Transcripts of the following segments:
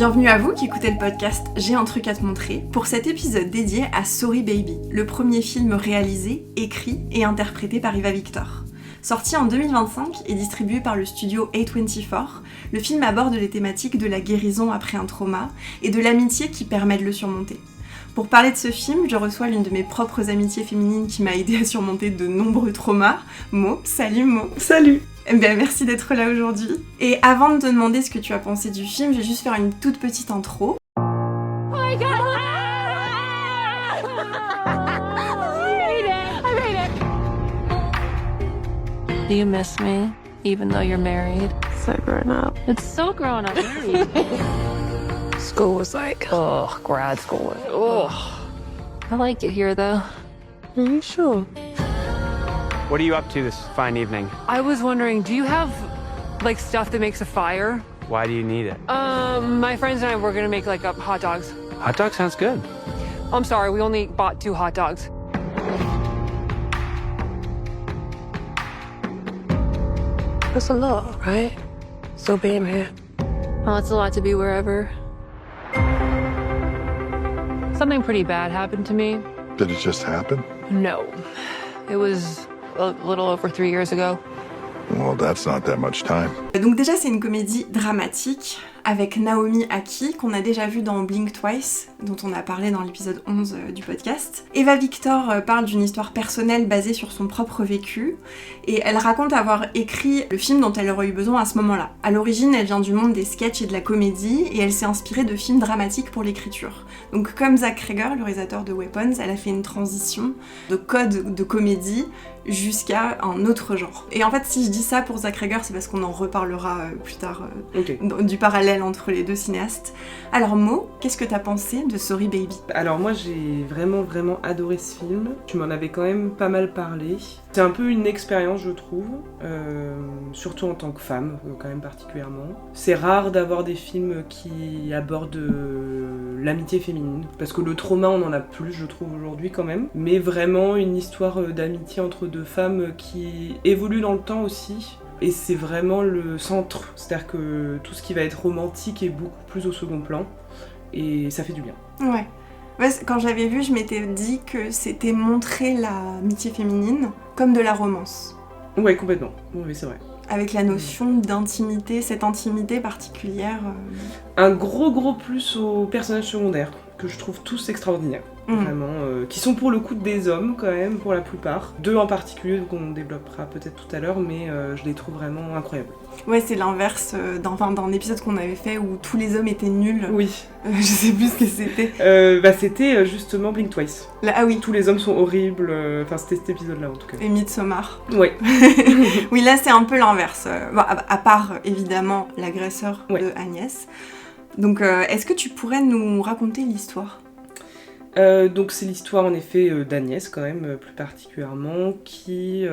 Bienvenue à vous qui écoutez le podcast J'ai un truc à te montrer pour cet épisode dédié à Sorry Baby, le premier film réalisé, écrit et interprété par Eva Victor. Sorti en 2025 et distribué par le studio A24, le film aborde les thématiques de la guérison après un trauma et de l'amitié qui permet de le surmonter. Pour parler de ce film, je reçois l'une de mes propres amitiés féminines qui m'a aidée à surmonter de nombreux traumas, Mo. Salut Mo. Salut. Merci d'être là aujourd'hui. Et avant de te demander ce que tu as pensé du film, je vais juste faire une toute petite intro. Oh my God! I made it! Do you miss me, even though you're married? So grown up. It's so grown up. School was like, Grad school. I like it here, though. are you sure? What are you up to this fine evening? I was wondering, do you have, like, stuff that makes a fire? Why do you need it? My friends and I were gonna make, like, hot dogs. Hot dog sounds good. I'm sorry, we only bought 2 hot dogs. That's a lot, right? Still being here. Well, it's a lot to be wherever. Something pretty bad happened to me. Did it just happen? No. It was a little over 3 years ago. Well, that's not that much time. Donc déjà c'est une comédie dramatique avec Naomi Ackie qu'on a déjà vu dans Blink Twice, dont on a parlé dans l'épisode 11 du podcast. Eva Victor parle d'une histoire personnelle basée sur son propre vécu et elle raconte avoir écrit le film dont elle aurait eu besoin à ce moment-là. À l'origine, elle vient du monde des sketchs et de la comédie et elle s'est inspirée de films dramatiques pour l'écriture. Donc comme Zach Cregger, le réalisateur de Weapons, elle a fait une transition de code de comédie jusqu'à un autre genre. Et en fait, si je dis ça pour Zach Cregger, c'est parce qu'on en reparlera plus tard du parallèle entre les deux cinéastes. Alors Mo, qu'est-ce que t'as pensé de Sorry Baby ? Alors moi j'ai vraiment adoré ce film. Tu m'en avais quand même pas mal parlé. C'est un peu une expérience je trouve, surtout en tant que femme, quand même particulièrement. C'est rare d'avoir des films qui abordent l'amitié féminine, parce que le trauma on en a plus je trouve aujourd'hui quand même. Mais vraiment une histoire d'amitié entre deux femmes qui évolue dans le temps aussi. Et c'est vraiment le centre, c'est-à-dire que tout ce qui va être romantique est beaucoup plus au second plan, et ça fait du bien. Ouais. Quand j'avais vu, je m'étais dit que c'était montrer l'amitié féminine comme de la romance. Ouais, complètement. Oui, c'est vrai. Avec la notion d'intimité, cette intimité particulière. Un gros plus aux personnages secondaires, que je trouve tous extraordinaires. Vraiment, qui sont pour le coup des hommes quand même, pour la plupart. 2 en particulier, qu'on développera peut-être tout à l'heure, mais je les trouve vraiment incroyables. Ouais, c'est l'inverse d'un épisode qu'on avait fait où tous les hommes étaient nuls. Oui. Je sais plus ce que c'était. C'était justement Blink Twice. Là, ah oui. Tous les hommes sont horribles, enfin c'était cet épisode-là en tout cas. Et Midsommar. Ouais. Oui, là c'est un peu l'inverse. À part évidemment l'agresseur de Agnès. Donc est-ce que tu pourrais nous raconter l'histoire ? Donc c'est l'histoire en effet d'Agnès quand même plus particulièrement qui...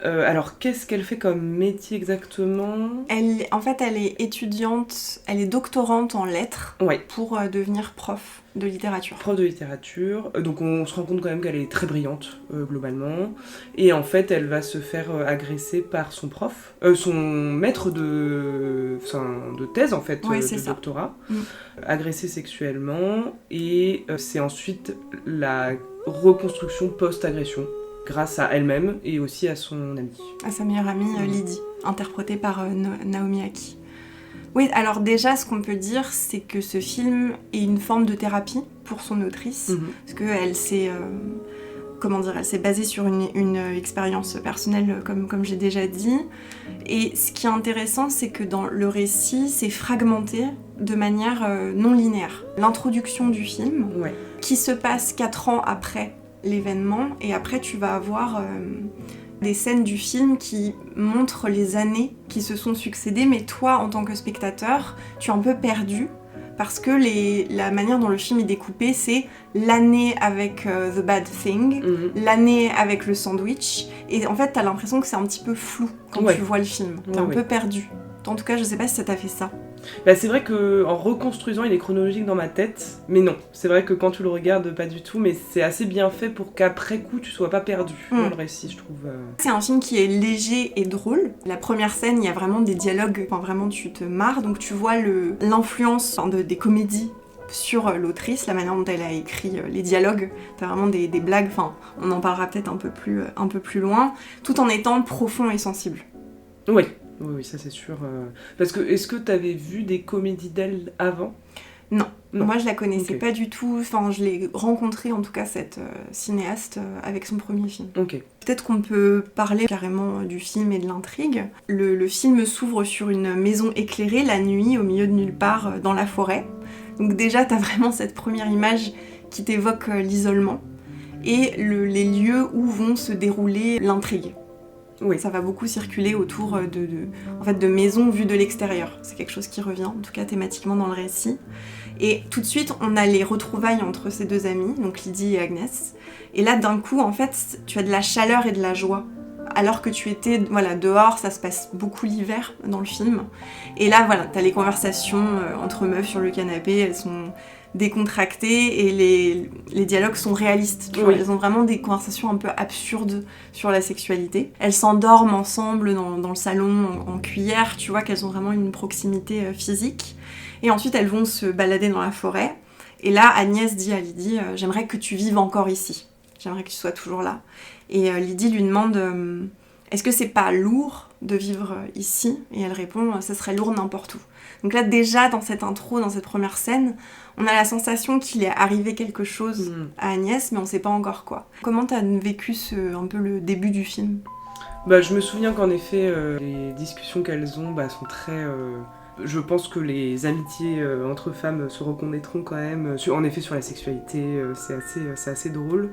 alors qu'est-ce qu'elle fait comme métier exactement ? Elle est étudiante, elle est doctorante en lettres pour devenir prof de littérature. Prof de littérature, donc on se rend compte quand même qu'elle est très brillante globalement, et en fait elle va se faire agresser par son prof, son maître de thèse en fait, de doctorat, agressée sexuellement, et c'est ensuite la reconstruction post-agression grâce à elle-même et aussi à son amie. À sa meilleure amie Lydie, interprétée par Naomi Ackie. Oui, alors déjà, ce qu'on peut dire, c'est que ce film est une forme de thérapie pour son autrice, parce qu'elle s'est, elle s'est basée sur une expérience personnelle, comme j'ai déjà dit. Et ce qui est intéressant, c'est que dans le récit, c'est fragmenté de manière non linéaire. L'introduction du film, qui se passe 4 ans après l'événement, et après tu vas avoir des scènes du film qui montrent les années qui se sont succédées, mais toi en tant que spectateur tu es un peu perdu parce que la manière dont le film est découpé, c'est l'année avec The Bad Thing, l'année avec le sandwich, et en fait t'as l'impression que c'est un petit peu flou quand tu vois le film, t'es un peu perdu. En tout cas je sais pas si ça t'a fait ça. Bah, c'est vrai qu'en reconstruisant, il est chronologique dans ma tête, mais non. C'est vrai que quand tu le regardes, pas du tout, mais c'est assez bien fait pour qu'après coup, tu sois pas perdu dans le récit, je trouve. C'est un film qui est léger et drôle. La première scène, il y a vraiment des dialogues, enfin vraiment tu te marres, donc tu vois l'influence des comédies sur l'autrice, la manière dont elle a écrit les dialogues. T'as vraiment des blagues, enfin on en parlera peut-être un peu plus loin, tout en étant profond et sensible. Oui. Oui, ça c'est sûr. Parce que, est-ce que t'avais vu des comédies d'elle avant ? Non, moi je la connaissais pas du tout, enfin je l'ai rencontrée en tout cas cette cinéaste avec son premier film. Ok. Peut-être qu'on peut parler carrément du film et de l'intrigue. Le film s'ouvre sur une maison éclairée la nuit au milieu de nulle part dans la forêt. Donc déjà t'as vraiment cette première image qui t'évoque l'isolement et les lieux où vont se dérouler l'intrigue. Oui, ça va beaucoup circuler autour de maisons vues de l'extérieur. C'est quelque chose qui revient, en tout cas thématiquement dans le récit. Et tout de suite, on a les retrouvailles entre ces deux amies, donc Lydie et Agnès. Et là, d'un coup, en fait, tu as de la chaleur et de la joie. Alors que tu étais dehors, ça se passe beaucoup l'hiver dans le film. Et là, t'as les conversations entre meufs sur le canapé, elles sont décontractées et les dialogues sont réalistes. Tu vois, elles ont vraiment des conversations un peu absurdes sur la sexualité. Elles s'endorment ensemble dans le salon en cuillère, tu vois qu'elles ont vraiment une proximité physique. Et ensuite, elles vont se balader dans la forêt. Et là, Agnès dit à Lydie « J'aimerais que tu vives encore ici. J'aimerais que tu sois toujours là. » Et Lydie lui demande « Est-ce que c'est pas lourd de vivre ici ?» Et elle répond « Ça serait lourd n'importe où. » Donc là, déjà, dans cette intro, dans cette première scène, on a la sensation qu'il est arrivé quelque chose à Agnès, mais on sait pas encore quoi. Comment t'as vécu un peu le début du film ? Bah, je me souviens qu'en effet, les discussions qu'elles ont sont très... Je pense que les amitiés entre femmes se reconnaîtront quand même, en effet sur la sexualité, c'est assez drôle.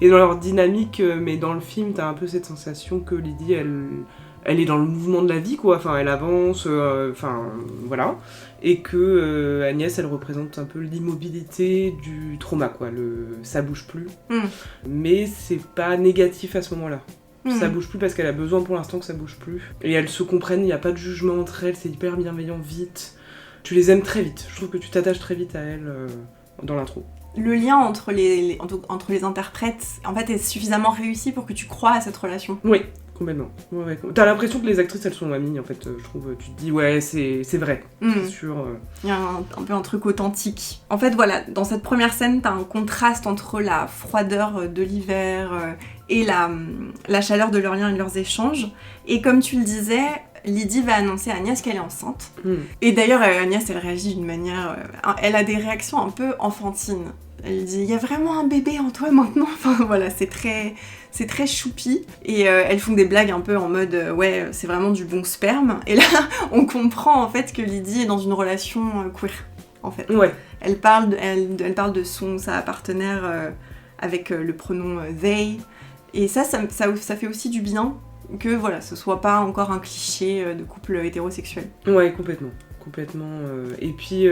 Et dans leur dynamique, mais dans le film, t'as un peu cette sensation que Lydie, elle est dans le mouvement de la vie, quoi. Enfin, elle avance, voilà. Et que Agnès, elle représente un peu l'immobilité du trauma, quoi. Ça bouge plus. Mais c'est pas négatif à ce moment-là. Ça bouge plus parce qu'elle a besoin pour l'instant que ça bouge plus. Et elles se comprennent, il n'y a pas de jugement entre elles, c'est hyper bienveillant vite. Tu les aimes très vite. Je trouve que tu t'attaches très vite à elles dans l'intro. Le lien entre les interprètes, en fait, est suffisamment réussi pour que tu crois à cette relation. Oui, complètement. Ouais. T'as l'impression que les actrices, elles sont amies, en fait, je trouve. Tu te dis, ouais, c'est vrai, c'est sûr. Il y a un peu un truc authentique. En fait, voilà, dans cette première scène, t'as un contraste entre la froideur de l'hiver et la chaleur de leurs liens et de leurs échanges. Et comme tu le disais, Lydie va annoncer à Agnès qu'elle est enceinte. Et d'ailleurs, Agnès, elle réagit d'une manière... elle a des réactions un peu enfantines. Elle dit « Il y a vraiment un bébé en toi maintenant ?» Enfin voilà, c'est très choupi. Et elles font des blagues un peu en mode « Ouais, c'est vraiment du bon sperme. » Et là, on comprend en fait que Lydie est dans une relation queer, en fait. Ouais. Elle parle de sa partenaire avec le pronom « they ». Et ça fait aussi du bien que voilà, ce soit pas encore un cliché de couple hétérosexuel. Ouais, complètement. Et puis,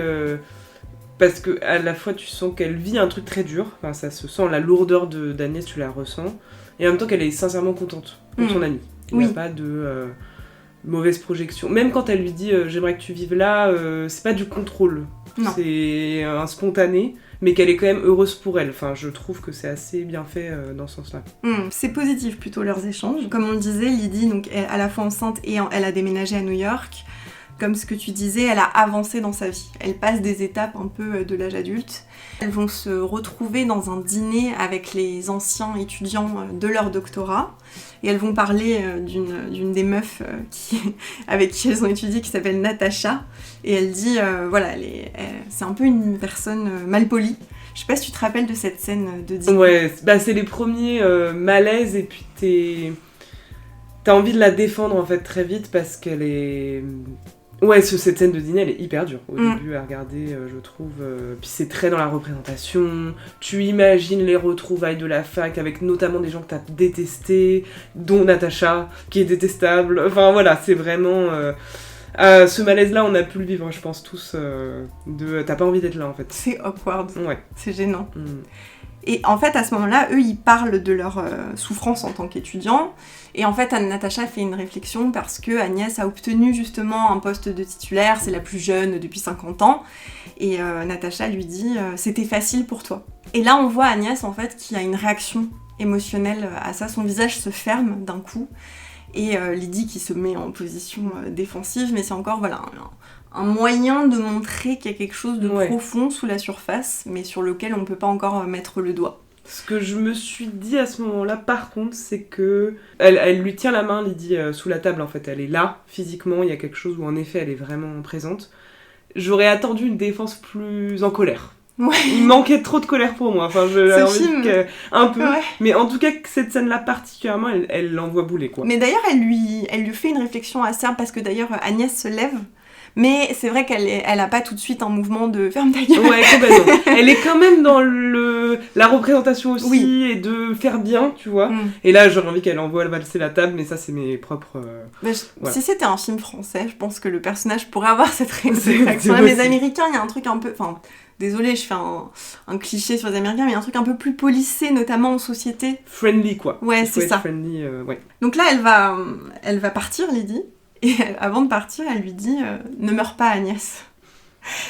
parce que à la fois tu sens qu'elle vit un truc très dur, enfin, ça se sent, la lourdeur d'Agnès, tu la ressens, et en même temps qu'elle est sincèrement contente pour son amie. Il n'y a pas de mauvaise projection. Même quand elle lui dit j'aimerais que tu vives là, c'est pas du contrôle. Non. C'est un spontané, mais qu'elle est quand même heureuse pour elle. Enfin, je trouve que c'est assez bien fait dans ce sens-là. C'est positif plutôt leurs échanges. Comme on le disait, Lydie donc, est à la fois enceinte et elle a déménagé à New York. Comme ce que tu disais, elle a avancé dans sa vie. Elle passe des étapes un peu de l'âge adulte. Elles vont se retrouver dans un dîner avec les anciens étudiants de leur doctorat. Et elles vont parler d'une des meufs avec qui elles ont étudié, qui s'appelle Natacha. Et elle dit, c'est un peu une personne malpolie. Je sais pas si tu te rappelles de cette scène de dîner. Ouais, c'est les premiers malaises et puis t'as envie de la défendre en fait très vite parce qu'elle est... Ouais, cette scène de dîner, elle est hyper dure au début à regarder, je trouve. Puis c'est très dans la représentation. Tu imagines les retrouvailles de la fac avec notamment des gens que t'as détestés, dont Natacha, qui est détestable. Enfin voilà, c'est vraiment... ce malaise-là, on a pu le vivre, je pense, tous. T'as pas envie d'être là, en fait. C'est awkward. Ouais. C'est gênant. Et en fait, à ce moment-là, eux, ils parlent de leur souffrance en tant qu'étudiants. Et en fait, Natacha fait une réflexion parce que Agnès a obtenu justement un poste de titulaire, c'est la plus jeune depuis 50 ans. Et Natacha lui dit « c'était facile pour toi ». Et là, on voit Agnès, en fait, qui a une réaction émotionnelle à ça. Son visage se ferme d'un coup. Et Lydie qui se met en position défensive. Mais c'est encore, voilà, un moyen de montrer qu'il y a quelque chose de profond sous la surface, mais sur lequel on ne peut pas encore mettre le doigt. Ce que je me suis dit à ce moment-là, par contre, c'est que elle lui tient la main, Lydie, sous la table, en fait. Elle est là, physiquement, il y a quelque chose où, en effet, elle est vraiment présente. J'aurais attendu une défense plus en colère. Ouais. Il manquait trop de colère pour moi. Enfin, Ce film, un peu. Ouais. Mais en tout cas, cette scène-là particulièrement, elle l'envoie bouler, quoi. Mais d'ailleurs, elle lui fait une réflexion acerbe, parce que d'ailleurs, Agnès se lève. Mais c'est vrai qu'elle a pas tout de suite un mouvement de ferme ta gueule. Ouais, complètement. Elle est quand même dans la représentation aussi, et de faire bien, tu vois. Et là, j'aurais envie qu'elle envoie valser la table, mais ça, c'est mes propres... voilà. Si c'était un film français, je pense que le personnage pourrait avoir cette réaction. Les Américains, il y a un truc un peu... Enfin, désolée, je fais un cliché sur les Américains, mais il y a un truc un peu plus policé, notamment en société. Friendly, quoi. Ouais, c'est ça. Friendly, ouais. Donc là, elle va partir, Lydie. Et avant de partir, elle lui dit « Ne meurs pas, Agnès ».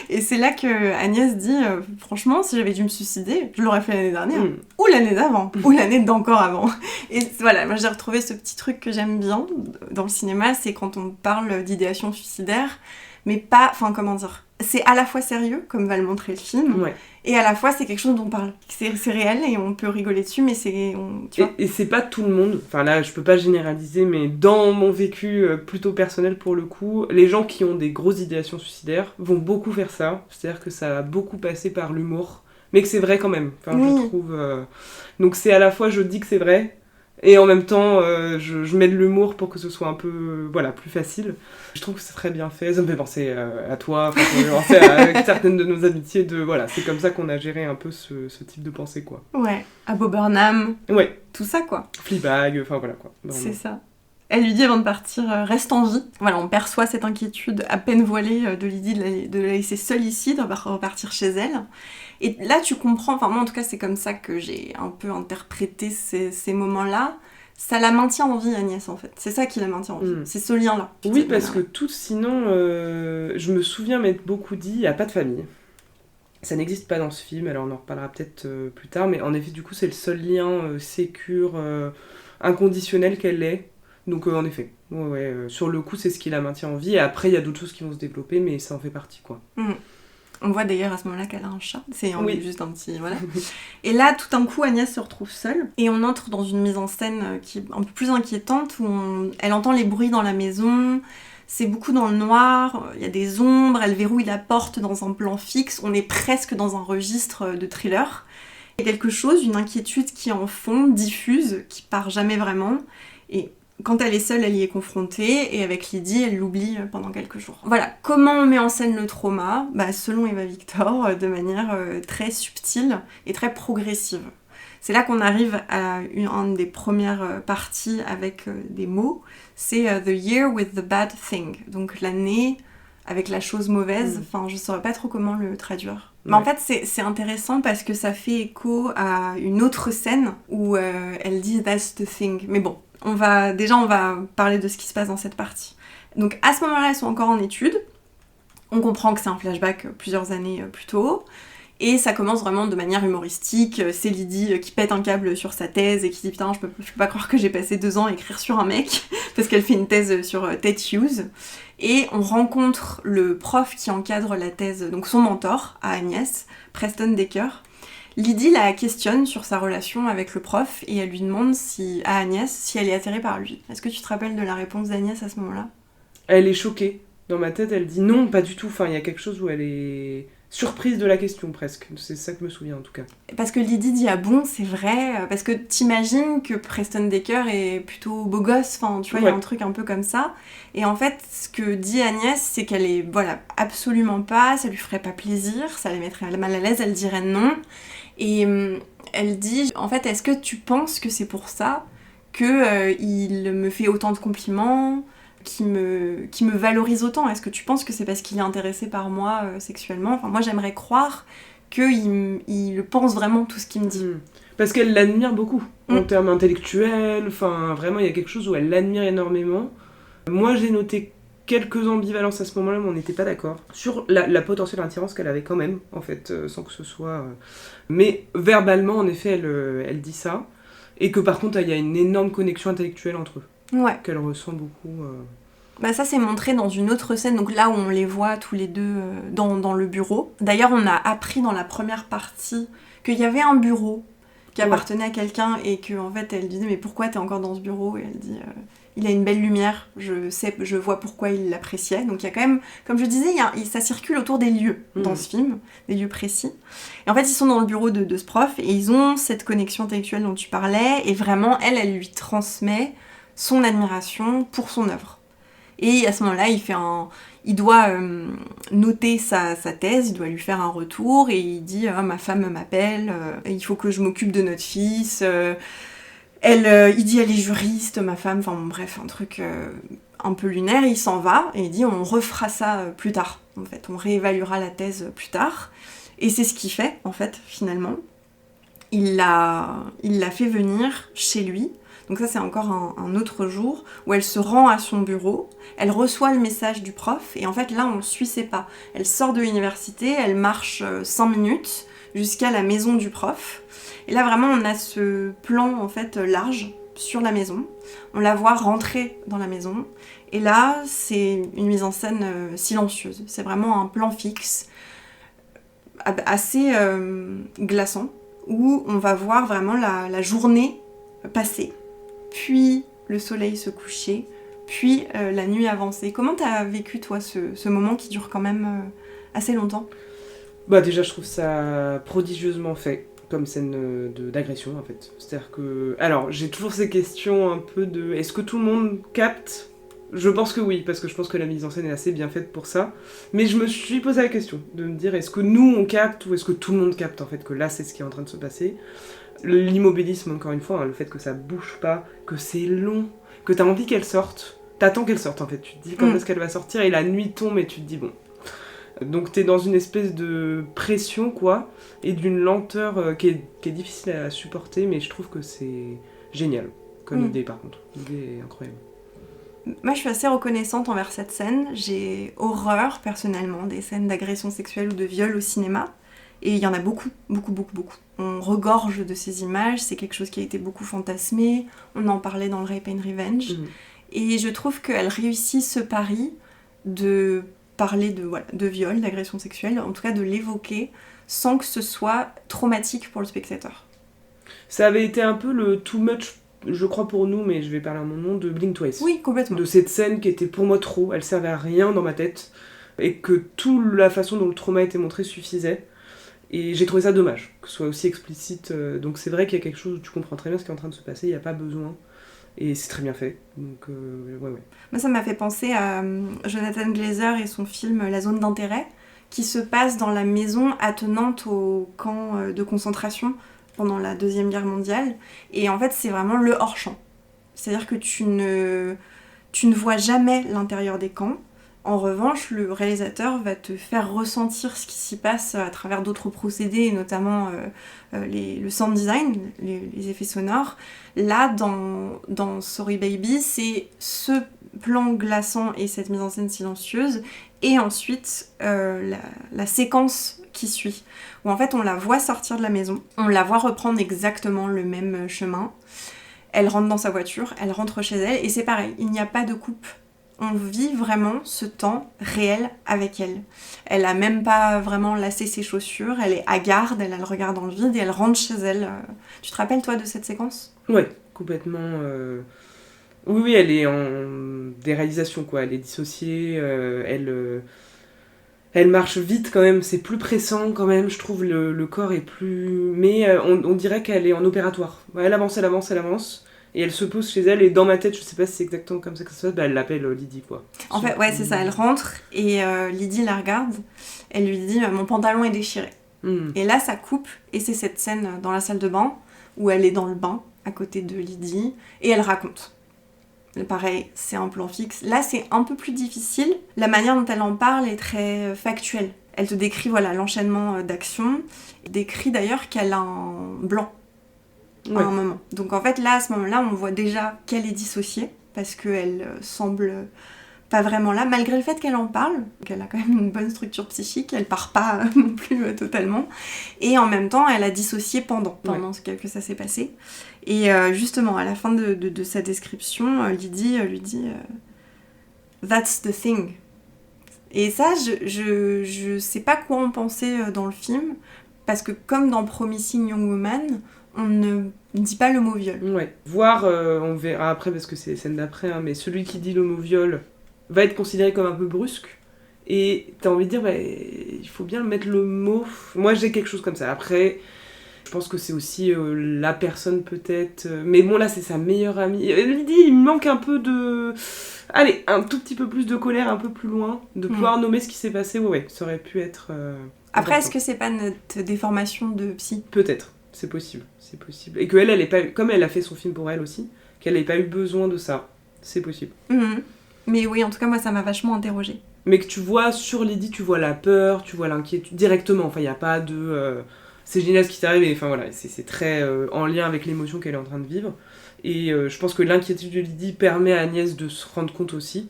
Et c'est là que Agnès dit « Franchement, si j'avais dû me suicider, je l'aurais fait l'année dernière, ou l'année d'avant, ou l'année d'encore avant ». Et voilà, moi j'ai retrouvé ce petit truc que j'aime bien dans le cinéma, c'est quand on parle d'idéation suicidaire, mais pas... Enfin, comment dire, c'est à la fois sérieux, comme va le montrer le film, et à la fois c'est quelque chose dont on parle. C'est réel et on peut rigoler dessus, mais c'est... Tu vois. Et c'est pas tout le monde, enfin là je peux pas généraliser, mais dans mon vécu plutôt personnel pour le coup, les gens qui ont des grosses idéations suicidaires vont beaucoup faire ça, c'est-à-dire que ça a beaucoup passé par l'humour, mais que c'est vrai quand même, enfin, je trouve... Donc c'est à la fois je dis que c'est vrai, et en même temps je mets de l'humour pour que ce soit un peu plus facile. Je trouve que c'est très bien fait, ça me fait penser à toi, ça me fait penser à certaines de nos amitiés, c'est comme ça qu'on a géré un peu ce type de pensée, quoi. Ouais, à Bo Burnham, tout ça, quoi. Fleabag, enfin voilà, quoi. Vraiment. C'est ça. Elle lui dit avant de partir, reste en vie. Voilà, on perçoit cette inquiétude à peine voilée de Lydie de la laisser seule ici, de repartir chez elle. Et là, tu comprends, enfin moi en tout cas, c'est comme ça que j'ai un peu interprété ces moments-là. Ça la maintient en vie, Agnès, en fait. C'est ça qui la maintient en vie. C'est ce lien-là. Oui, parce que sinon, je me souviens m'être beaucoup dit, il n'y a pas de famille. Ça n'existe pas dans ce film, alors on en reparlera peut-être plus tard, mais en effet, du coup, c'est le seul lien sécure, inconditionnel qu'elle ait. Donc, en effet, sur le coup, c'est ce qui la maintient en vie. Et après, il y a d'autres choses qui vont se développer, mais ça en fait partie, quoi. On voit d'ailleurs à ce moment-là qu'elle a un chat. C'est juste un petit... Voilà. Et là, tout d'un coup, Agnès se retrouve seule. Et on entre dans une mise en scène qui est un peu plus inquiétante, où elle entend les bruits dans la maison. C'est beaucoup dans le noir. Il y a des ombres. Elle verrouille la porte dans un plan fixe. On est presque dans un registre de thriller. Il y a quelque chose, une inquiétude qui est en fond, diffuse, qui part jamais vraiment. Et... quand elle est seule, elle y est confrontée, et avec Lydie, elle l'oublie pendant quelques jours. Voilà, comment on met en scène le trauma ? Selon Eva Victor, de manière très subtile et très progressive. C'est là qu'on arrive à une des premières parties avec des mots, c'est « The year with the bad thing », donc l'année avec la chose mauvaise, enfin je saurais pas trop comment le traduire. Mais en fait c'est intéressant parce que ça fait écho à une autre scène où elle dit « That's the thing », mais bon. On va parler de ce qui se passe dans cette partie. Donc à ce moment-là, elles sont encore en études. On comprend que c'est un flashback plusieurs années plus tôt. Et ça commence vraiment de manière humoristique. C'est Lydie qui pète un câble sur sa thèse et qui dit « Putain, je peux pas croire que j'ai passé 2 ans à écrire sur un mec » parce qu'elle fait une thèse sur Ted Hughes. Et on rencontre le prof qui encadre la thèse, donc son mentor à Agnès, Preston Decker. Lydie la questionne sur sa relation avec le prof et elle lui demande à Agnès si elle est attirée par lui. Est-ce que tu te rappelles de la réponse d'Agnès à ce moment-là ? Elle est choquée. Dans ma tête, elle dit non, pas du tout. Enfin, il y a quelque chose où elle est surprise de la question, presque. C'est ça que je me souviens, en tout cas. Parce que Lydie dit « Ah bon, c'est vrai ?» Parce que t'imagines que Preston Decker est plutôt beau gosse. Enfin, tu vois, il y a un truc un peu comme ça. Et en fait, ce que dit Agnès, c'est qu'elle est, absolument pas, ça lui ferait pas plaisir, ça la mettrait mal à l'aise, elle dirait non. Et elle dit, en fait, est-ce que tu penses que c'est pour ça qu'il me fait autant de compliments, qui me valorise autant ? Est-ce que tu penses que c'est parce qu'il est intéressé par moi sexuellement ? Enfin, moi, j'aimerais croire qu'il pense vraiment tout ce qu'il me dit. Parce qu'elle l'admire beaucoup, en termes intellectuels, enfin vraiment il y a quelque chose où elle l'admire énormément. Moi j'ai noté quelques ambivalences à ce moment-là, mais on n'était pas d'accord sur la potentielle attirance qu'elle avait quand même, en fait, sans que ce soit... Mais verbalement, en effet, elle dit ça, et que par contre il y a une énorme connexion intellectuelle entre eux, qu'elle ressent beaucoup... Bah ça c'est montré dans une autre scène, donc là où on les voit tous les deux dans le bureau. D'ailleurs on a appris dans la première partie qu'il y avait un bureau qui appartenait à quelqu'un et que en fait elle disait mais pourquoi t'es encore dans ce bureau, et elle dit il a une belle lumière, je vois pourquoi il l'appréciait. Donc il y a quand même, comme je disais, ça circule autour des lieux dans ce film, des lieux précis. Et en fait ils sont dans le bureau de ce prof et ils ont cette connexion intellectuelle dont tu parlais, et vraiment elle lui transmet son admiration pour son œuvre. Et à ce moment-là, il doit noter sa thèse, il doit lui faire un retour, et il dit ma femme m'appelle, il faut que je m'occupe de notre fils. Il dit elle est juriste, ma femme, enfin bref, un truc un peu lunaire. Il s'en va et il dit on refera ça plus tard. En fait, on réévaluera la thèse plus tard. Et c'est ce qu'il fait en fait finalement. Il l'a fait venir chez lui. Donc ça, c'est encore un autre jour où elle se rend à son bureau, elle reçoit le message du prof, et en fait, là, on ne suit ses pas. Elle sort de l'université, elle marche 5 minutes jusqu'à la maison du prof. Et là, vraiment, on a ce plan, en fait, large sur la maison. On la voit rentrer dans la maison. Et là, c'est une mise en scène silencieuse. C'est vraiment un plan fixe, assez glaçant, où on va voir vraiment la journée passer. Puis le soleil se coucher, puis la nuit avancer. Comment t'as vécu, toi, ce moment qui dure quand même assez longtemps ? Bah déjà, je trouve ça prodigieusement fait, comme scène d'agression, en fait. C'est-à-dire que... Alors, j'ai toujours ces questions un peu de... Est-ce que tout le monde capte ? Je pense que oui, parce que je pense que la mise en scène est assez bien faite pour ça. Mais je me suis posé la question, de me dire, est-ce que nous, on capte, ou est-ce que tout le monde capte, en fait, que là, c'est ce qui est en train de se passer ? L'immobilisme, encore une fois, hein, le fait que ça bouge pas, que c'est long, que t'as envie qu'elle sorte. T'attends qu'elle sorte, en fait. Tu te dis quand est-ce qu'elle va sortir, et la nuit tombe, et tu te dis bon. Donc t'es dans une espèce de pression, quoi, et d'une lenteur qui est difficile à supporter, mais je trouve que c'est génial comme idée, par contre. L'idée est incroyable. Moi, je suis assez reconnaissante envers cette scène. J'ai horreur, personnellement, des scènes d'agression sexuelle ou de viol au cinéma. Et il y en a beaucoup, beaucoup, beaucoup, beaucoup. On regorge de ces images, c'est quelque chose qui a été beaucoup fantasmé, on en parlait dans le Rape and Revenge. Et je trouve qu'elle réussit ce pari de parler de viol, d'agression sexuelle, en tout cas de l'évoquer, sans que ce soit traumatique pour le spectateur. Ça avait été un peu le too much, je crois pour nous, mais je vais parler à mon nom, de Blink Twice. Oui, complètement. De cette scène qui était pour moi trop, elle servait à rien dans ma tête, et que toute la façon dont le trauma était montré suffisait. Et j'ai trouvé ça dommage, que ce soit aussi explicite. Donc c'est vrai qu'il y a quelque chose où tu comprends très bien ce qui est en train de se passer, il n'y a pas besoin. Et c'est très bien fait. Donc ouais. Moi, ça m'a fait penser à Jonathan Glazer et son film La zone d'intérêt, qui se passe dans la maison attenante au camp de concentration pendant la Deuxième Guerre mondiale. Et en fait, c'est vraiment le hors-champ. C'est-à-dire que tu ne vois jamais l'intérieur des camps. En revanche, le réalisateur va te faire ressentir ce qui s'y passe à travers d'autres procédés, et notamment le sound design, les effets sonores. Là, dans Sorry Baby, c'est ce plan glaçant et cette mise en scène silencieuse, et ensuite la séquence qui suit, où en fait on la voit sortir de la maison, on la voit reprendre exactement le même chemin, elle rentre dans sa voiture, elle rentre chez elle, et c'est pareil, il n'y a pas de coupe. On vit vraiment ce temps réel avec elle. Elle a même pas vraiment lacé ses chaussures, elle est hagarde, elle a le regard dans le vide et elle rentre chez elle. Tu te rappelles, toi, de cette séquence ? Ouais, complètement. Oui, elle est en déréalisation, quoi. Elle est dissociée, elle marche vite quand même, c'est plus pressant quand même, je trouve le corps est plus... Mais on dirait qu'elle est en opératoire. Elle avance. Et elle se pose chez elle, et dans ma tête, je sais pas si c'est exactement comme ça que ça se passe, elle l'appelle Lydie, quoi. En fait, ouais, c'est ça, elle rentre, et Lydie la regarde, elle lui dit « mon pantalon est déchiré ». Et là, ça coupe, et c'est cette scène dans la salle de bain, où elle est dans le bain, à côté de Lydie, et elle raconte. Pareil, c'est un plan fixe. Là, c'est un peu plus difficile. La manière dont elle en parle est très factuelle. Elle te décrit l'enchaînement d'actions. Elle décrit d'ailleurs qu'elle a un blanc à un moment. Donc en fait, là, à ce moment-là, on voit déjà qu'elle est dissociée, parce qu'elle semble pas vraiment là, malgré le fait qu'elle en parle, qu'elle a quand même une bonne structure psychique, elle part pas non plus totalement. Et en même temps, elle a dissocié pendant ce que ça s'est passé. Et justement, à la fin de sa description, Lydie lui dit « That's the thing ». Et ça, je sais pas quoi en penser dans le film, parce que comme dans Promising Young Woman, on ne dit pas le mot viol. Ouais. Voire, on verra après, parce que c'est les scènes d'après, mais celui qui dit le mot viol va être considéré comme un peu brusque. Et t'as envie de dire, il faut bien mettre le mot. Moi, j'ai quelque chose comme ça. Après, je pense que c'est aussi la personne peut-être. Mais bon, là, c'est sa meilleure amie. Lydie, il me manque un peu de... Allez, un tout petit peu plus de colère, un peu plus loin, de pouvoir nommer ce qui s'est passé. Ouais, ça aurait pu être... Après, important. est-ce que c'est pas notre déformation de psy ? Peut-être, c'est possible. Et qu'elle, elle ait pas eu... Comme elle a fait son film pour elle aussi, qu'elle n'ait pas eu besoin de ça. C'est possible. Mais oui, en tout cas, moi, ça m'a vachement interrogée. Mais que tu vois sur Lydie, tu vois la peur, tu vois l'inquiétude directement. Enfin, il n'y a pas de... c'est génial ce qui t'est arrivé. Enfin, voilà, c'est très en lien avec l'émotion qu'elle est en train de vivre. Et je pense que l'inquiétude de Lydie permet à Agnès de se rendre compte aussi.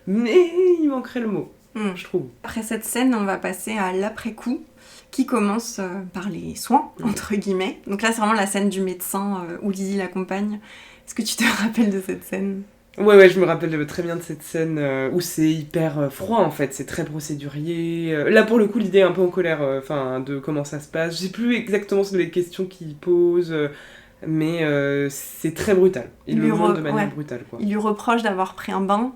Mais il manquerait le mot, je trouve. Après cette scène, on va passer à l'après-coup, qui commence par les soins, entre guillemets. Donc là, c'est vraiment la scène du médecin où Lydie l'accompagne. Est-ce que tu te rappelles de cette scène ? Ouais, je me rappelle très bien de cette scène où c'est hyper froid en fait, c'est très procédurier. Là pour le coup, l'idée est un peu en colère de comment ça se passe. Je sais plus exactement les questions qu'il pose, mais c'est très brutal. Il le montre de manière brutale, quoi. Il lui reproche d'avoir pris un bain.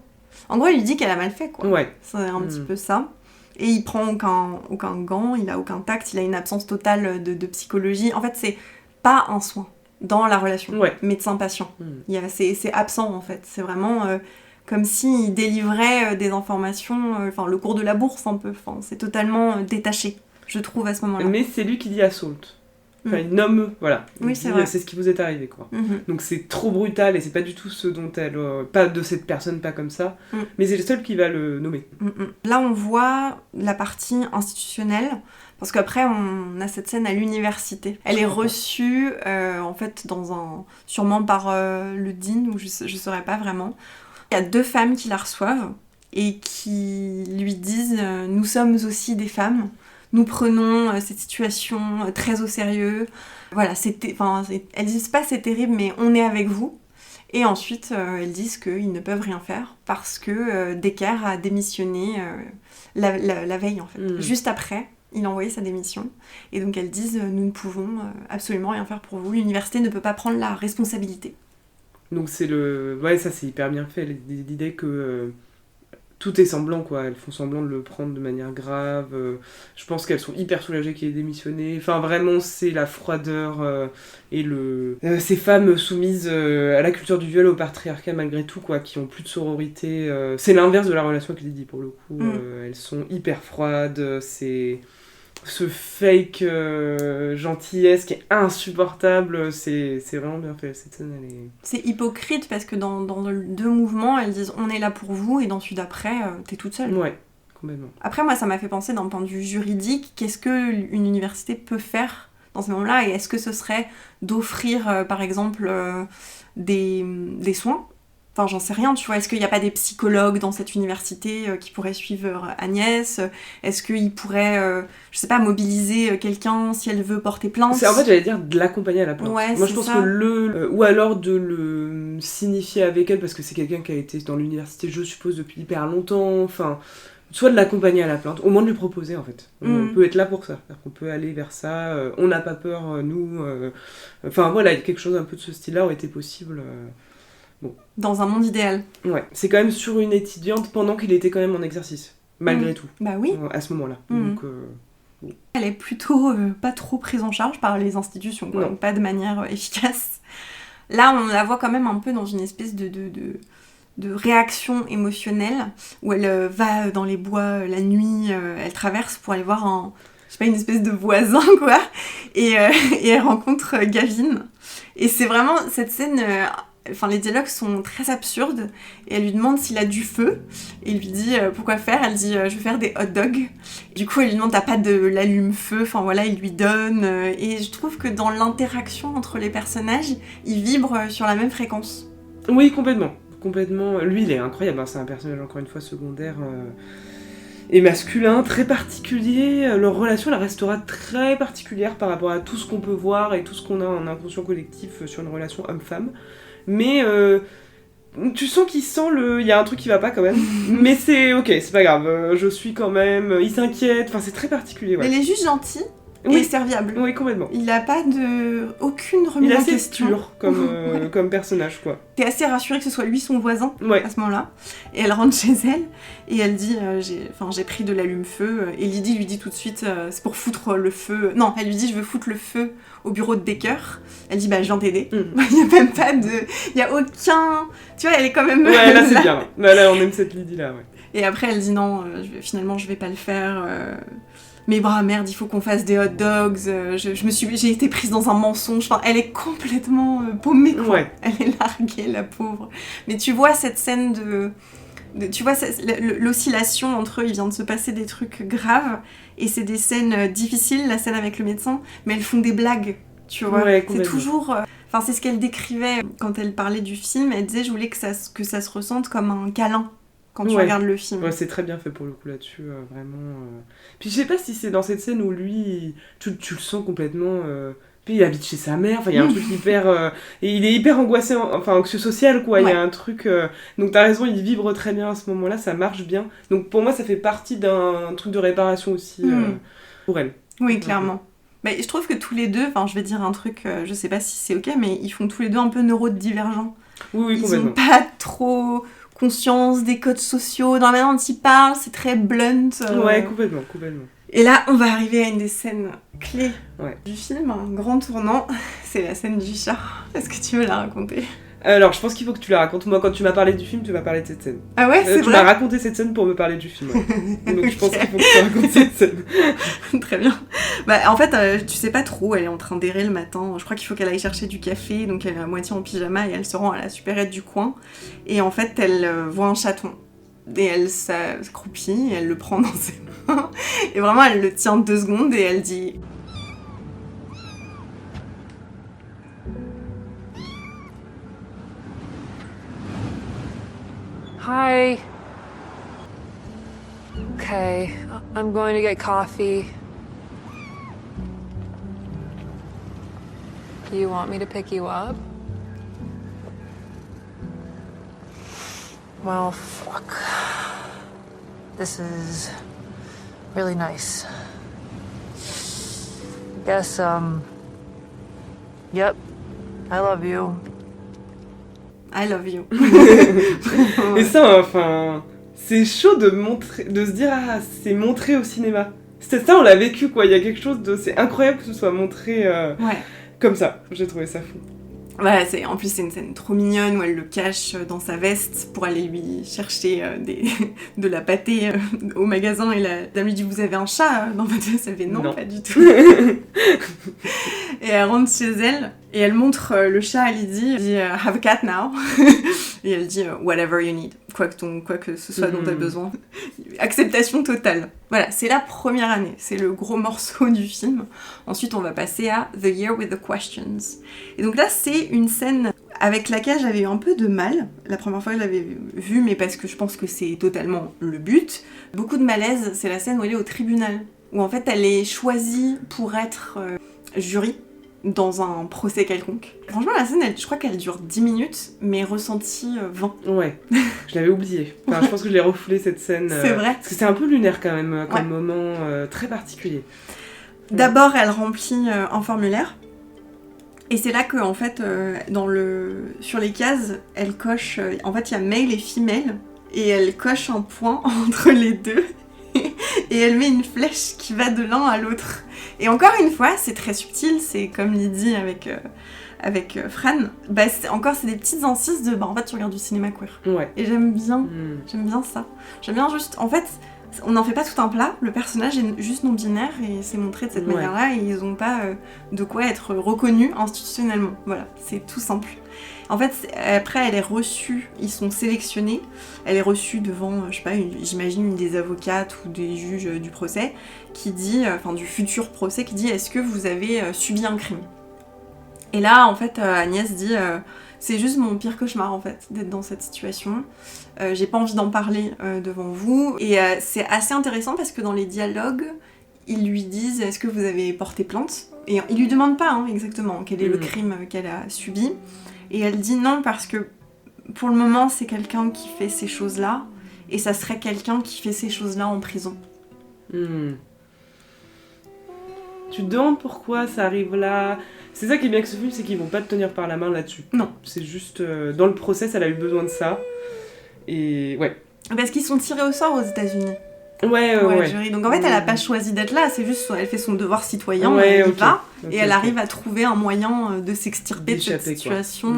En gros, il lui dit qu'elle a mal fait, quoi. Ouais. C'est un petit peu ça. Et il prend aucun gant, il a aucun tact, il a une absence totale de psychologie. En fait, c'est pas un soin dans la relation médecin-patient. C'est absent, en fait. C'est vraiment comme s'il délivrait des informations, le cours de la bourse, un peu. C'est totalement détaché, je trouve, à ce moment-là. Mais c'est lui qui dit assault. Enfin, il nomme, voilà. Oui, c'est vrai. C'est ce qui vous est arrivé, quoi. Donc c'est trop brutal et c'est pas du tout ce dont elle... pas de cette personne, pas comme ça. Mais c'est le seul qui va le nommer. Là, on voit la partie institutionnelle, parce qu'après, on a cette scène à l'université. Elle est reçue, en fait, sûrement par le dean, ou je saurais pas vraiment. Il y a 2 femmes qui la reçoivent et qui lui disent « Nous sommes aussi des femmes ». Nous prenons cette situation très au sérieux. Voilà, elles disent pas c'est terrible, mais on est avec vous. Et ensuite, elles disent qu'ils ne peuvent rien faire parce que Decker a démissionné la veille, en fait. Juste après, il a envoyé sa démission. Et donc elles disent nous ne pouvons absolument rien faire pour vous. L'université ne peut pas prendre la responsabilité. Donc c'est ça c'est hyper bien fait, l'idée que... tout est semblant, quoi. Elles font semblant de le prendre de manière grave. Je pense qu'elles sont hyper soulagées qu'il ait démissionné. Enfin, vraiment, c'est la froideur et ces femmes soumises à la culture du viol, au patriarcat, malgré tout, quoi, qui ont plus de sororité. C'est l'inverse de la relation avec Lydie, pour le coup. Elles sont hyper froides. C'est ce fake gentillesse qui est insupportable. C'est vraiment bien fait, cette scène. C'est hypocrite parce que dans le 2 mouvements, elles disent on est là pour vous, et dans celui d'après, t'es toute seule. Ouais, complètement. Après, moi, ça m'a fait penser d'un point de vue juridique, qu'est-ce qu'une université peut faire dans ce moment-là, et est-ce que ce serait d'offrir, par exemple, des soins ? Enfin, j'en sais rien, tu vois. Est-ce qu'il n'y a pas des psychologues dans cette université qui pourraient suivre Agnès ? Est-ce qu'ils pourraient, je sais pas, mobiliser quelqu'un si elle veut porter plainte ? En fait, j'allais dire de l'accompagner à la plainte. Ouais, moi, je pense que ou alors de le signifier avec elle, parce que c'est quelqu'un qui a été dans l'université, je suppose, depuis hyper longtemps. Enfin, soit de l'accompagner à la plainte, au moins de lui proposer, en fait. On peut être là pour ça. C'est-à-dire qu'on peut aller vers ça. On n'a pas peur, nous. Enfin, voilà, quelque chose un peu de ce style-là aurait été possible. Bon. Dans un monde idéal. Ouais, c'est quand même sur une étudiante pendant qu'il était quand même en exercice, malgré tout. Bah oui. À ce moment-là. Donc, bon. Elle est plutôt pas trop prise en charge par les institutions, quoi. Donc pas de manière efficace. Là, on la voit quand même un peu dans une espèce de réaction émotionnelle, où elle va dans les bois la nuit, elle traverse pour aller voir une espèce de voisin, quoi. Et elle rencontre Gavin. Et c'est vraiment cette scène Enfin, les dialogues sont très absurdes et elle lui demande s'il a du feu et il lui dit pourquoi faire. Elle dit je vais faire des hot dogs. Du coup elle lui demande t'as pas de l'allume-feu. Enfin voilà, il lui donne et je trouve que dans l'interaction entre les personnages ils vibrent sur la même fréquence. Oui, complètement. Lui il est incroyable, hein. C'est un personnage encore une fois secondaire et masculin, très particulier. Leur relation elle restera très particulière par rapport à tout ce qu'on peut voir et tout ce qu'on a en inconscient collectif sur une relation homme-femme. Mais tu sens qu'il sent il y a un truc qui va pas quand même. Mais c'est ok, c'est pas grave. Je suis quand même. Il s'inquiète. Enfin, c'est très particulier. Ouais. Mais il est juste gentil oui. et serviable. Oui, complètement. Il a pas aucune remise en question. Il est assez pur comme personnage, quoi. T'es assez rassurée que ce soit lui son voisin ouais. à ce moment-là. Et elle rentre chez elle et elle dit j'ai pris de l'allume-feu. Et Lydie lui dit tout de suite c'est pour foutre le feu. Non, elle lui dit je veux foutre le feu au bureau de Decker. Elle dit je viens t'aider. Il y a même pas de. Il y a aucun. Tu vois, elle est quand même. Ouais, là c'est bien. Là on aime cette Lydie là, ouais. Et après elle dit non, finalement je vais pas le faire. Mais merde, il faut qu'on fasse des hot dogs. J'ai été prise dans un mensonge. Enfin, elle est complètement paumée, quoi. Ouais. Elle est larguée, la pauvre. Mais tu vois cette scène tu vois l'oscillation entre eux. Il vient de se passer des trucs graves et c'est des scènes difficiles, la scène avec le médecin, mais elles font des blagues, tu vois. Ouais, c'est toujours. Enfin, c'est ce qu'elle décrivait quand elle parlait du film. Elle disait, je voulais que ça se ressente comme un câlin. Quand tu regardes le film. Ouais, c'est très bien fait pour le coup là-dessus, vraiment. Puis je sais pas si c'est dans cette scène où lui, tu le sens complètement. Puis il habite chez sa mère, enfin il y a un truc hyper. Et il est hyper angoissé, anxieux social quoi, il y a un truc. Donc t'as raison, il vibre très bien à ce moment-là, ça marche bien. Donc pour moi, ça fait partie d'un truc de réparation aussi pour elle. Oui, clairement. Mais je trouve que tous les deux, enfin je vais dire un truc, je sais pas si c'est ok, mais ils font tous les deux un peu neurodivergents. Oui, ils complètement. ont pas trop conscience des codes sociaux. Dans la manière dont ils parlent, c'est très blunt. Ouais, complètement. Et là, on va arriver à une des scènes clés du film, un grand tournant. C'est la scène du chat. Est-ce que tu veux la raconter ? Alors, je pense qu'il faut que tu la racontes. Moi, quand tu m'as parlé du film, tu m'as parlé de cette scène. Ah ouais, c'est vrai ? Tu m'as raconté cette scène pour me parler du film. Ouais. Donc, je pense qu'il faut que tu racontes cette scène. Très bien. En fait, tu sais pas trop. Elle est en train d'errer le matin. Je crois qu'il faut qu'elle aille chercher du café. Donc, elle est à moitié en pyjama et elle se rend à la supérette du coin. Et en fait, elle voit un chaton. Et elle s'accroupit et elle le prend dans ses mains. Et vraiment, elle le tient 2 secondes et elle dit... Hi. Okay, I'm going to get coffee. You want me to pick you up? Well, fuck. This is really nice. Guess, yep, I love you. I love you. Et ça, enfin, c'est chaud de se dire, c'est montré au cinéma. C'est ça, on l'a vécu, quoi. Il y a quelque chose de... C'est incroyable que ce soit montré comme ça. J'ai trouvé ça fou. Voilà, en plus c'est une scène trop mignonne où elle le cache dans sa veste pour aller lui chercher de la pâtée au magasin et la dame lui dit vous avez un chat dans votre veste? Elle fait non, pas du tout. Et elle rentre chez elle et elle montre le chat à Lydie. Elle dit have a cat now. Et elle dit whatever you need, quoi que ce soit dont tu as besoin. Acceptation totale. Voilà, c'est la première année, c'est le gros morceau du film. Ensuite on va passer à The Year with the Questions. Et donc là c'est une scène avec laquelle j'avais eu un peu de mal la première fois que je l'avais vue, mais parce que je pense que c'est totalement le but. Beaucoup de malaise, c'est la scène où elle est au tribunal, où en fait elle est choisie pour être jury dans un procès quelconque. Franchement la scène, je crois qu'elle dure 10 minutes, mais ressenti 20. Ouais, je l'avais oublié. Enfin, je pense que je l'ai refoulé cette scène. C'est vrai. Parce que c'est un peu lunaire quand même, comme moment très particulier. D'abord elle remplit un formulaire. Et c'est là que, en fait, sur les cases, elle coche... en fait, il y a male et female, et elle coche un point entre les deux, et elle met une flèche qui va de l'un à l'autre. Et encore une fois, c'est très subtil, c'est comme Lydie avec Fran. C'est des petites incises de... en fait, tu regardes du cinéma queer. Ouais. Et j'aime bien ça. J'aime bien juste... En fait, On n'en fait pas tout un plat, le personnage est juste non-binaire et c'est montré de cette manière-là et ils n'ont pas de quoi être reconnus institutionnellement. Voilà, c'est tout simple. En fait, après, elle est reçue, ils sont sélectionnés, elle est reçue devant, je sais pas, j'imagine une des avocates ou des juges du procès, qui dit, enfin du futur procès, qui dit « Est-ce que vous avez subi un crime ?» Et là, en fait, Agnès dit c'est juste mon pire cauchemar, en fait, d'être dans cette situation. J'ai pas envie d'en parler devant vous. » Et c'est assez intéressant parce que dans les dialogues, ils lui disent « Est-ce que vous avez porté plainte ?» Et ils lui demandent pas exactement quel est le crime qu'elle a subi. Et elle dit non parce que pour le moment, c'est quelqu'un qui fait ces choses-là. Et ça serait quelqu'un qui fait ces choses-là en prison. Tu te demandes pourquoi ça arrive là. C'est ça qui est bien avec ce film, c'est qu'ils vont pas te tenir par la main là-dessus. Non. C'est juste... dans le process, elle a eu besoin de ça. Et ouais. Parce qu'ils sont tirés au sort aux États-Unis. Ouais. Jury. Donc en fait, elle a pas choisi d'être là, c'est juste elle fait son devoir citoyen, elle y va, et elle arrive à trouver un moyen de s'extirper de cette situation,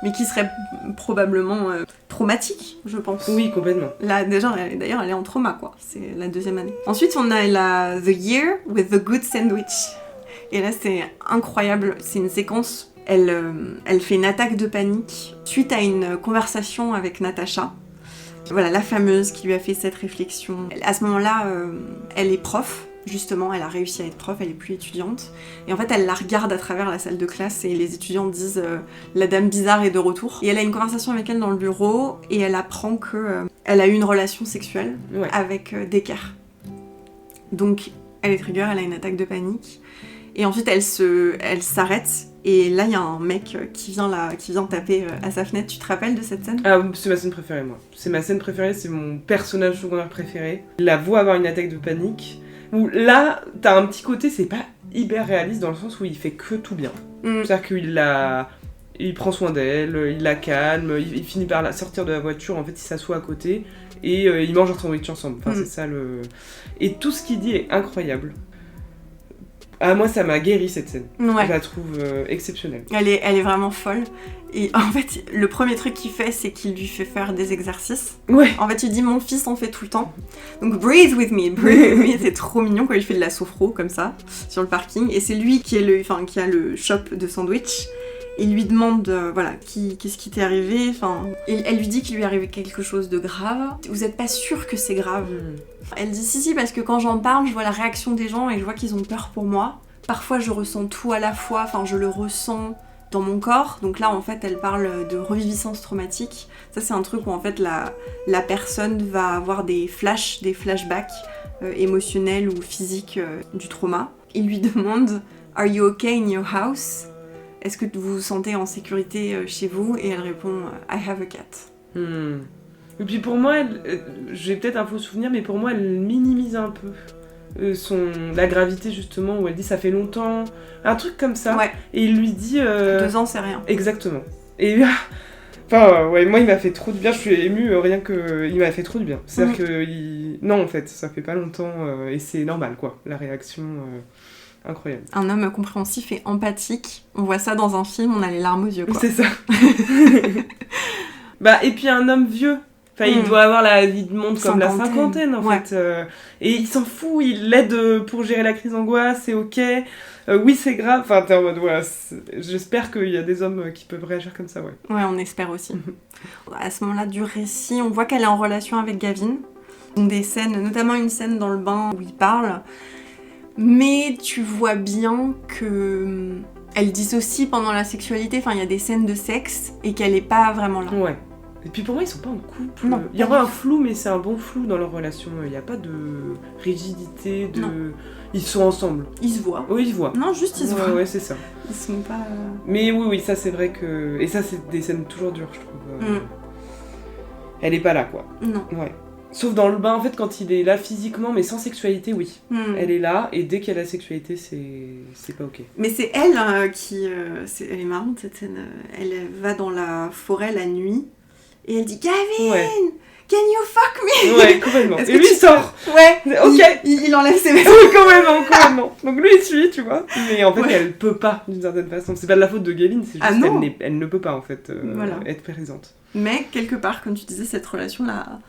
mais qui serait probablement traumatique, je pense. Oui, complètement. Là, d'ailleurs, elle est en trauma, quoi. C'est la 2e année. Ensuite, on a la The Year with the Good Sandwich. Et là, c'est incroyable. C'est une séquence. Elle fait une attaque de panique suite à une conversation avec Natacha. Voilà, la fameuse qui lui a fait cette réflexion. À ce moment-là, elle est prof, justement, elle a réussi à être prof, elle est plus étudiante. Et en fait, elle la regarde à travers la salle de classe et les étudiants disent la dame bizarre est de retour. Et elle a une conversation avec elle dans le bureau et elle apprend qu'elle a eu une relation sexuelle avec Decker. Donc, elle est trigger, elle a une attaque de panique. Et ensuite, elle s'arrête. Et là, il y a un mec qui vient taper à sa fenêtre. Tu te rappelles de cette scène ? Ah, c'est ma scène préférée, moi. C'est ma scène préférée, c'est mon personnage secondaire préféré. Il la voit avoir une attaque de panique. Où là, t'as un petit côté, c'est pas hyper réaliste dans le sens où il fait que tout bien. C'est-à-dire il prend soin d'elle, il la calme, il finit par la sortir de la voiture, en fait, il s'assoit à côté et ils mangent un sandwich ensemble. Enfin, c'est ça le... Et tout ce qu'il dit est incroyable. Ah, moi, ça m'a guéri cette scène. Ouais. Je la trouve exceptionnelle. Elle est vraiment folle. Et en fait, le premier truc qu'il fait, c'est qu'il lui fait faire des exercices. Ouais. En fait, il dit mon fils en fait tout le temps. Donc breathe with me. C'est trop mignon quand il fait de la sophro comme ça sur le parking. Et c'est lui qui a le shop de sandwich. Il lui demande qu'est-ce qui t'est arrivé. Enfin, elle lui dit qu'il lui est arrivé quelque chose de grave. Vous êtes pas sûr que c'est grave? Elle dit si parce que quand j'en parle, je vois la réaction des gens et je vois qu'ils ont peur pour moi. Parfois, je ressens tout à la fois. Enfin, je le ressens dans mon corps. Donc là, en fait, elle parle de reviviscence traumatique. Ça, c'est un truc où, en fait, la personne va avoir des flashbacks émotionnels ou physiques du trauma. Il lui demande « Are you okay in your house ?» Est-ce que vous vous sentez en sécurité chez vous ? Et elle répond « I have a cat ». Et puis pour moi, j'ai peut-être un faux souvenir, mais pour moi, elle minimise un peu la gravité justement, où elle dit ça fait longtemps, un truc comme ça. Ouais. Et il lui dit... 2 ans, c'est rien. Exactement. Et enfin, ouais, moi il m'a fait trop de bien, je suis émue, rien que... Il m'a fait trop de bien. C'est-à-dire que... Non, en fait, ça fait pas longtemps, et c'est normal, quoi, la réaction... Incroyable. Un homme compréhensif et empathique. On voit ça dans un film, on a les larmes aux yeux, quoi. C'est ça. Et puis un homme vieux. Enfin, il doit avoir la vie de monde comme la cinquantaine, en fait. Et il s'en fout, il l'aide pour gérer la crise d'angoisse, c'est ok. Oui, c'est grave. Enfin, t'es en mode, j'espère qu'il y a des hommes qui peuvent réagir comme ça, ouais. Ouais, on espère aussi. À ce moment-là du récit, on voit qu'elle est en relation avec Gavin. Donc des scènes, notamment une scène dans le bain où ils parlent. Mais tu vois bien que elle dissocie pendant la sexualité, enfin il y a des scènes de sexe et qu'elle est pas vraiment là. Ouais. Et puis pour moi ils sont pas en couple. Non. Il y aura un flou mais c'est un bon flou dans leur relation. Il n'y a pas de rigidité, de... Non. Ils sont ensemble. Ils se voient. Oui, ils se voient. Non, juste ils se voient. Ouais, c'est ça. Ils sont pas... Mais oui, ça c'est vrai que... Et ça c'est des scènes toujours dures je trouve. Elle est pas là quoi. Non. Ouais. Sauf dans le bain, en fait, quand il est là physiquement, mais sans sexualité, oui. Elle est là, et dès qu'il y a la sexualité, c'est pas ok. Mais c'est elle qui... elle est marrante, cette scène. Elle va dans la forêt la nuit, et elle dit « Gavin, can you fuck me ?» Ouais, complètement. Et lui, il sort. Ouais, ok. Il enlève ses vêtements. complètement. Donc lui, il suit, tu vois. Mais en fait, elle peut pas, d'une certaine façon. C'est pas de la faute de Gavin, c'est juste elle ne peut pas, en fait, être présente. Mais, quelque part, comme tu disais, cette relation-là...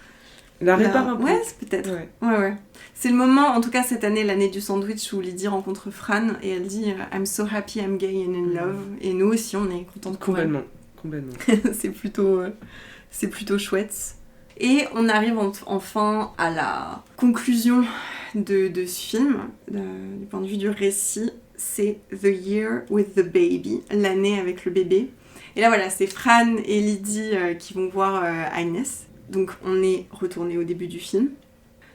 La répare un peu. Ouais, c'est peut-être. Ouais. Ouais. C'est le moment, en tout cas cette année, l'année du sandwich, où Lydie rencontre Fran et elle dit « I'm so happy I'm gay and in love ». Et nous aussi, on est contents pour elle. Complètement. c'est plutôt chouette. Et on arrive enfin à la conclusion de ce film, du point de vue du récit. C'est The Year with the Baby, l'année avec le bébé. Et là voilà, c'est Fran et Lydie qui vont voir Agnès. Donc on est retourné au début du film.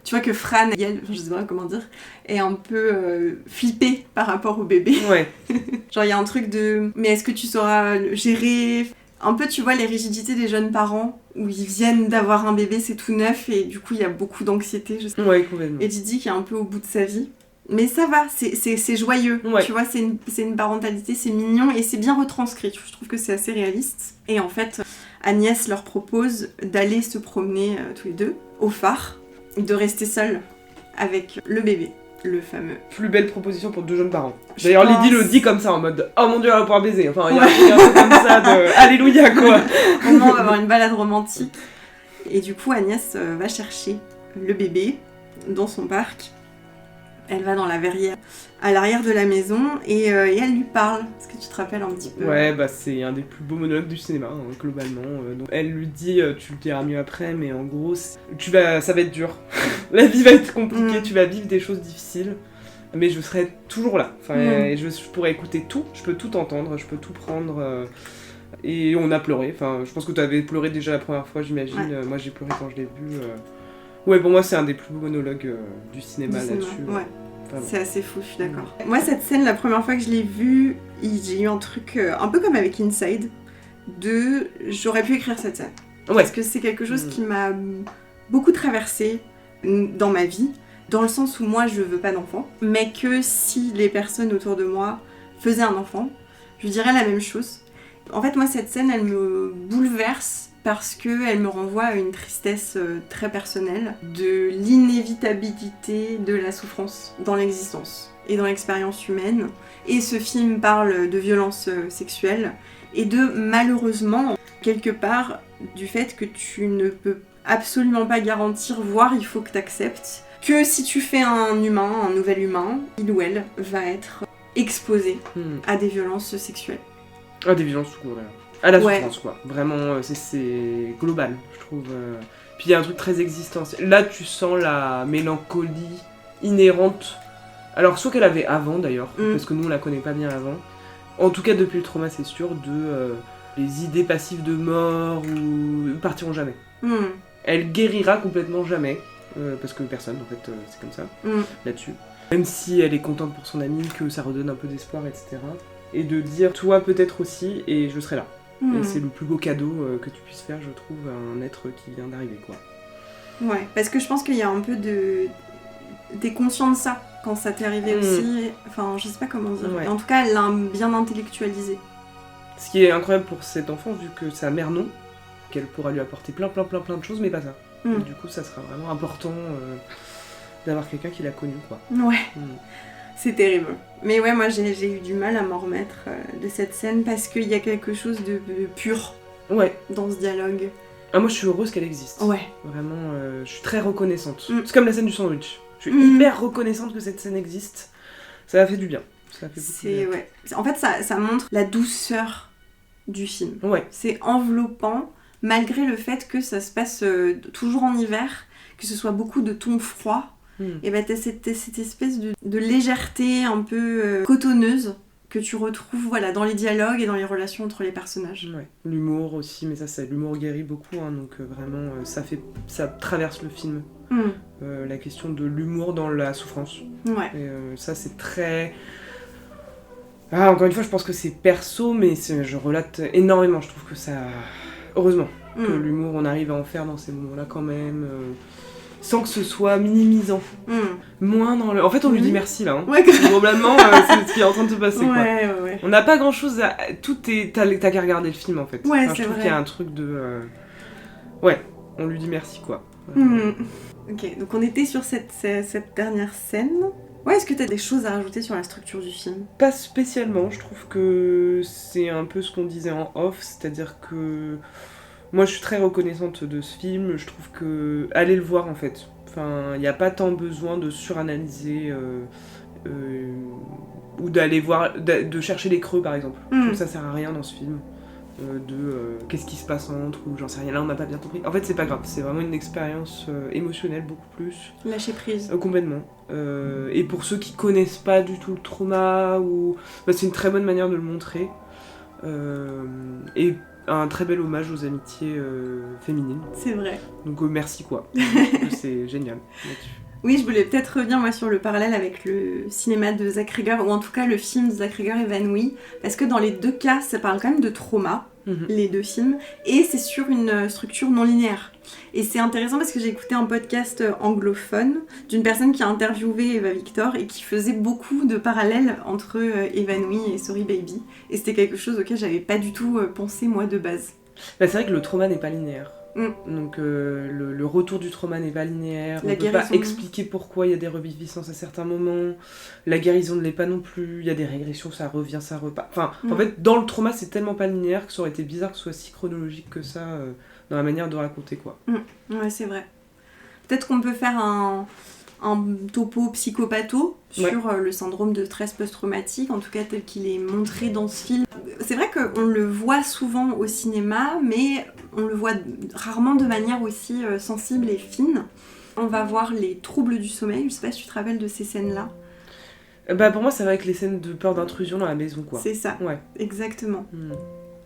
Tu vois que Fran, elle, je sais pas comment dire, est un peu flippée par rapport au bébé. Ouais. Genre il y a un truc de « mais est-ce que tu sauras le gérer ?» Un peu, tu vois, les rigidités des jeunes parents, où ils viennent d'avoir un bébé, c'est tout neuf, et du coup, il y a beaucoup d'anxiété, je sais. Ouais, complètement. Et Didi qui est un peu au bout de sa vie. Mais ça va, c'est joyeux, ouais. Tu vois, c'est une parentalité, c'est mignon, et c'est bien retranscrit, je trouve que c'est assez réaliste. Et en fait, Agnès leur propose d'aller se promener tous les deux, au phare, de rester seuls avec le bébé. Le fameux. Plus belle proposition pour deux jeunes parents. D'ailleurs, Lydie le dit comme ça, en mode « Oh mon dieu, elle va pouvoir baiser ». Enfin, il y a un peu comme ça de « Alléluia », quoi. On va avoir une balade romantique. Et du coup, Agnès va chercher le bébé dans son parc. Elle va dans la verrière à l'arrière de la maison et elle lui parle. Est-ce que tu te rappelles un petit peu ? Ouais, bah c'est un des plus beaux monologues du cinéma, hein, globalement. Donc, elle lui dit, tu le diras mieux après, mais en gros, ça va être dur. La vie va être compliquée, tu vas vivre des choses difficiles. Mais je serai toujours là. Enfin, je pourrais écouter tout, je peux tout entendre, je peux tout prendre. Et on a pleuré. Enfin, je pense que tu avais pleuré déjà la première fois, j'imagine. Ouais. Moi, j'ai pleuré quand je l'ai vu. Ouais, pour moi, c'est un des plus beaux monologues du cinéma là-dessus. Ouais. C'est assez fou, je suis d'accord. Moi, cette scène, la première fois que je l'ai vue, j'ai eu un truc un peu comme avec Inside, j'aurais pu écrire cette scène. Ouais. Parce que c'est quelque chose qui m'a beaucoup traversée dans ma vie, dans le sens où moi, je veux pas d'enfant, mais que si les personnes autour de moi faisaient un enfant, je dirais la même chose. En fait, moi, cette scène, elle me bouleverse parce qu'elle me renvoie à une tristesse très personnelle de l'inévitabilité de la souffrance dans l'existence et dans l'expérience humaine. Et ce film parle de violence sexuelle et de, malheureusement, quelque part, du fait que tu ne peux absolument pas garantir, voire il faut que tu acceptes, que si tu fais un nouvel humain, il ou elle va être exposé à des violences sexuelles. Ah, des violences tout court, d'ailleurs. À la souffrance, quoi. Vraiment, c'est global, je trouve. Puis il y a un truc très existentiel. Là, tu sens la mélancolie inhérente. Alors, soit qu'elle avait avant, d'ailleurs, parce que nous, on la connaît pas bien avant. En tout cas, depuis le trauma, c'est sûr, les idées passives de mort ou partiront jamais. Elle guérira complètement jamais, parce que personne, en fait, c'est comme ça, là-dessus. Même si elle est contente pour son amie, que ça redonne un peu d'espoir, etc. Et de dire, toi peut-être aussi, et je serai là. Et c'est le plus beau cadeau que tu puisses faire, je trouve, à un être qui vient d'arriver, quoi. Ouais, parce que je pense qu'il y a un peu t'es conscient de ça, quand ça t'est arrivé aussi. Enfin, je sais pas comment dire. Ouais. En tout cas, elle l'a bien intellectualisé. Ce qui est incroyable pour cet enfant, vu que sa mère non, qu'elle pourra lui apporter plein de choses, mais pas ça. Et du coup, ça sera vraiment important d'avoir quelqu'un qui l'a connu, quoi. Ouais. C'est terrible. Mais ouais, moi j'ai eu du mal à m'en remettre de cette scène parce qu'il y a quelque chose de pur dans ce dialogue. Ah, moi je suis heureuse qu'elle existe. Ouais. Vraiment, je suis très reconnaissante. C'est comme la scène du sandwich. Je suis hyper reconnaissante que cette scène existe. Ça m'a fait du bien. Ça a fait beaucoup de bien. Ouais. En fait, ça montre la douceur du film. Ouais. C'est enveloppant, malgré le fait que ça se passe toujours en hiver, que ce soit beaucoup de tons froids. Et bah t'as cette espèce de légèreté un peu cotonneuse que tu retrouves dans les dialogues et dans les relations entre les personnages. Ouais. L'humour aussi, mais l'humour guérit beaucoup, hein, donc vraiment ça traverse le film. La question de l'humour dans la souffrance. Ouais. Et ça c'est très... Ah, encore une fois, je pense que c'est perso, mais je relate énormément, je trouve que ça... Heureusement que l'humour, on arrive à en faire dans ces moments-là quand même... sans que ce soit minimisant. Moins dans le... En fait, on lui dit merci, là. Hein. Ouais, globalement, c'est ce qui est en train de se passer, quoi. Ouais. On n'a pas grand-chose à... T'as qu'à regarder le film, en fait. Ouais, je trouve qu'il y a un truc de... Ouais, on lui dit merci, quoi. Ok, donc on était sur cette dernière scène. Ouais, est-ce que t'as des choses à rajouter sur la structure du film ? Pas spécialement, je trouve que c'est un peu ce qu'on disait en off, c'est-à-dire que... Moi, je suis très reconnaissante de ce film. Je trouve que allez le voir en fait. Enfin, il n'y a pas tant besoin de suranalyser ou d'aller voir, de chercher les creux par exemple. Je trouve que ça sert à rien dans ce film. Qu'est-ce qui se passe entre ou j'en sais rien, là on n'a pas bien compris. En fait c'est pas grave, c'est vraiment une expérience émotionnelle beaucoup plus. Lâcher prise. Complètement. Et pour ceux qui connaissent pas du tout le trauma, c'est une très bonne manière de le montrer. Et un très bel hommage aux amitiés féminines. C'est vrai. Donc merci quoi. C'est génial là-dessus. Oui, je voulais peut-être revenir moi sur le parallèle avec le cinéma de Zach Cregger, ou en tout cas le film de Zach Cregger évanoui, parce que dans les deux cas, ça parle quand même de trauma, les deux films, et c'est sur une structure non linéaire. Et c'est intéressant parce que j'ai écouté un podcast anglophone d'une personne qui a interviewé Eva Victor et qui faisait beaucoup de parallèles entre Évanoui et Sorry Baby, et c'était quelque chose auquel j'avais pas du tout pensé moi de base. C'est vrai que le trauma n'est pas linéaire. Donc le retour du trauma n'est pas linéaire, on ne peut pas expliquer pourquoi il y a des reviviscences à certains moments, la guérison ne l'est pas non plus, il y a des régressions, ça revient, ça repart. Enfin, en fait, dans le trauma, c'est tellement pas linéaire que ça aurait été bizarre que ce soit si chronologique que ça dans la manière de raconter, quoi. Ouais, c'est vrai. Peut-être qu'on peut faire un topo psychopatho sur le syndrome de stress post-traumatique, en tout cas tel qu'il est montré dans ce film. C'est vrai qu'on le voit souvent au cinéma, mais on le voit rarement de manière aussi sensible et fine. On va voir les troubles du sommeil, je sais pas si tu te rappelles de ces scènes-là. Pour moi, ça va avec les scènes de peur d'intrusion dans la maison, quoi. C'est ça, ouais. Exactement.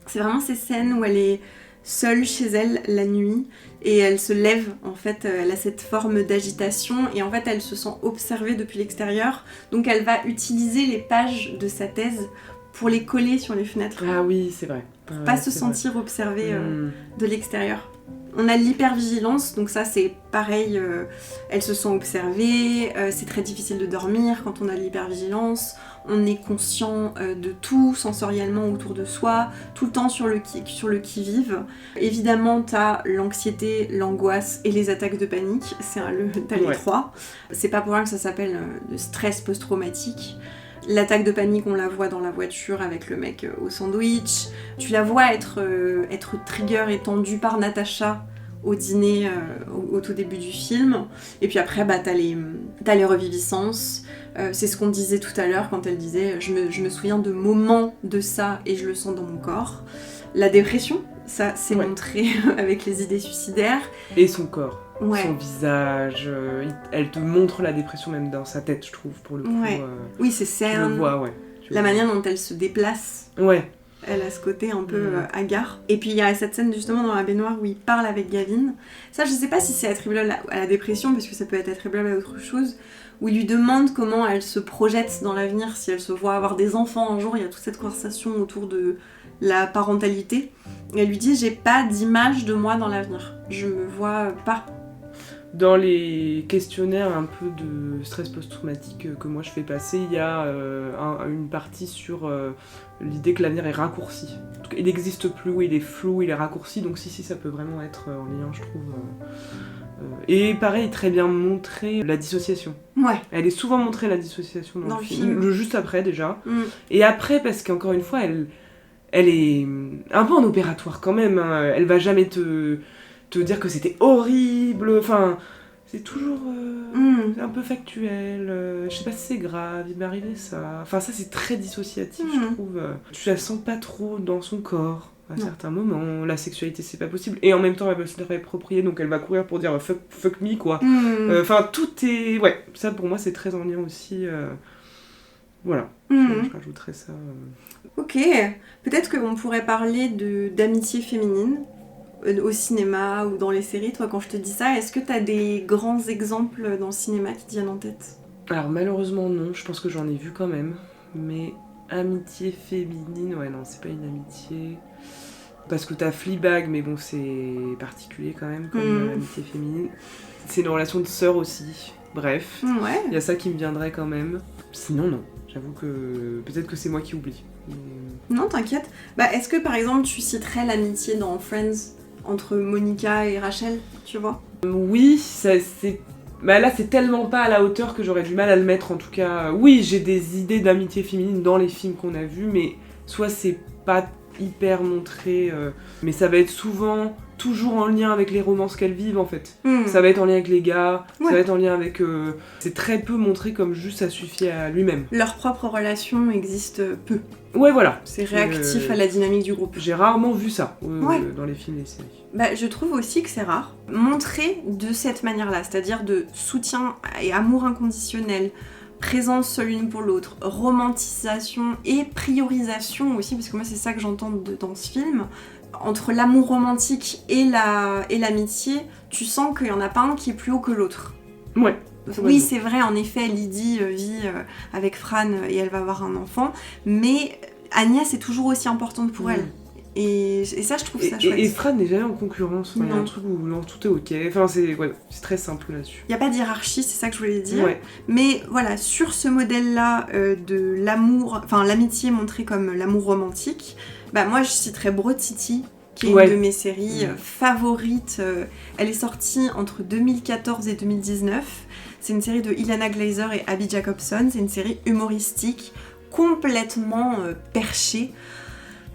C'est vraiment ces scènes où elle est seule chez elle la nuit et elle se lève, en fait, elle a cette forme d'agitation et en fait elle se sent observée depuis l'extérieur, donc elle va utiliser les pages de sa thèse pour les coller sur les fenêtres. Ah oui, c'est vrai. Pour pas se sentir observée de l'extérieur. On a l'hypervigilance, donc ça c'est pareil, elle se sent observée, c'est très difficile de dormir quand on a l'hypervigilance, on est conscient de tout sensoriellement autour de soi, tout le temps sur le qui-vive. Évidemment, t'as l'anxiété, l'angoisse et les attaques de panique, t'as les trois. C'est pas pour rien que ça s'appelle le stress post-traumatique. L'attaque de panique, on la voit dans la voiture avec le mec au sandwich. Tu la vois être trigger et tendue par Natacha au dîner au tout début du film. Et puis après, t'as les reviviscences. C'est ce qu'on disait tout à l'heure quand elle disait « je me souviens de moments de ça et je le sens dans mon corps ». La dépression, ça c'est montré avec les idées suicidaires. Et son corps. Ouais. Son visage, elle te montre la dépression même dans sa tête, je trouve, pour le coup. Oui, c'est cernes, tu le vois, la manière dont elle se déplace. Ouais. Elle a ce côté un peu hagard. Et puis il y a cette scène justement dans la baignoire où il parle avec Gavin. Ça, je sais pas si c'est attribuable à la dépression, parce que ça peut être attribuable à autre chose, où il lui demande comment elle se projette dans l'avenir, si elle se voit avoir des enfants un jour. Il y a toute cette conversation autour de la parentalité. Et elle lui dit « j'ai pas d'image de moi dans l'avenir. Je me vois pas ». Dans les questionnaires un peu de stress post-traumatique que moi je fais passer, il y a une partie sur l'idée que l'avenir est raccourci. En tout cas, il n'existe plus, ou il est flou, il est raccourci, donc si ça peut vraiment être en lien, je trouve. Et pareil, très bien montré la dissociation. Ouais. Elle est souvent montrée, la dissociation, dans le film. Juste après déjà. Et après, parce qu'encore une fois, elle est un peu en opératoire quand même. Hein. Elle va jamais te dire que c'était horrible, enfin, c'est toujours un peu factuel, je sais pas si c'est grave, il m'est arrivé ça, enfin ça c'est très dissociatif je trouve, tu la sens pas trop dans son corps à certains moments, la sexualité c'est pas possible, et en même temps elle veut se le réapproprier, donc elle va courir pour dire fuck me quoi, enfin tout est, ouais, ça pour moi c'est très en lien aussi, voilà, je rajouterais ça. Ok, peut-être qu'on pourrait parler d'amitié féminine, au cinéma ou dans les séries. Toi, quand je te dis ça, est-ce que t'as des grands exemples dans le cinéma qui te viennent en tête ? Alors malheureusement non, je pense que j'en ai vu quand même, mais amitié féminine, ouais non, c'est pas une amitié, parce que t'as Fleabag, mais bon c'est particulier quand même comme amitié féminine, c'est une relation de sœur aussi, bref, il y a ça qui me viendrait quand même, sinon non, j'avoue que peut-être que c'est moi qui oublie. Non, t'inquiète. Est-ce que par exemple tu citerais l'amitié dans Friends entre Monica et Rachel, tu vois ? Oui, ça, c'est... là c'est tellement pas à la hauteur que j'aurais du mal à le mettre en tout cas. Oui, j'ai des idées d'amitié féminine dans les films qu'on a vus, mais soit c'est pas hyper montré, mais ça va être souvent toujours en lien avec les romances qu'elles vivent en fait. Ça va être en lien avec les gars, ça va être en lien avec... c'est très peu montré comme juste ça suffit à lui-même. Leur propre relation existe peu. Ouais, voilà. C'est réactif à la dynamique du groupe. J'ai rarement vu ça dans les films et les séries. Je trouve aussi que c'est rare. Montrer de cette manière-là, c'est-à-dire de soutien et amour inconditionnel, présence l'une pour l'autre, romantisation et priorisation aussi, parce que moi c'est ça que j'entends dans ce film. Entre l'amour romantique et l'amitié, tu sens qu'il n'y en a pas un qui est plus haut que l'autre. Ouais. Oui, c'est vrai, en effet, Lydie vit avec Fran et elle va avoir un enfant, mais Agnès est toujours aussi importante pour elle. Et ça, je trouve ça chouette. Et Fran n'est jamais en concurrence. Il y a un truc où tout est ok. Enfin, c'est très simple là-dessus. Il n'y a pas d'hiérarchie, c'est ça que je voulais dire. Ouais. Mais voilà, sur ce modèle-là de l'amour, enfin l'amitié montrée comme l'amour romantique, moi je citerais Broad City, qui est une de mes séries favorites. Elle est sortie entre 2014 et 2019. C'est une série de Ilana Glazer et Abby Jacobson. C'est une série humoristique, complètement perchée.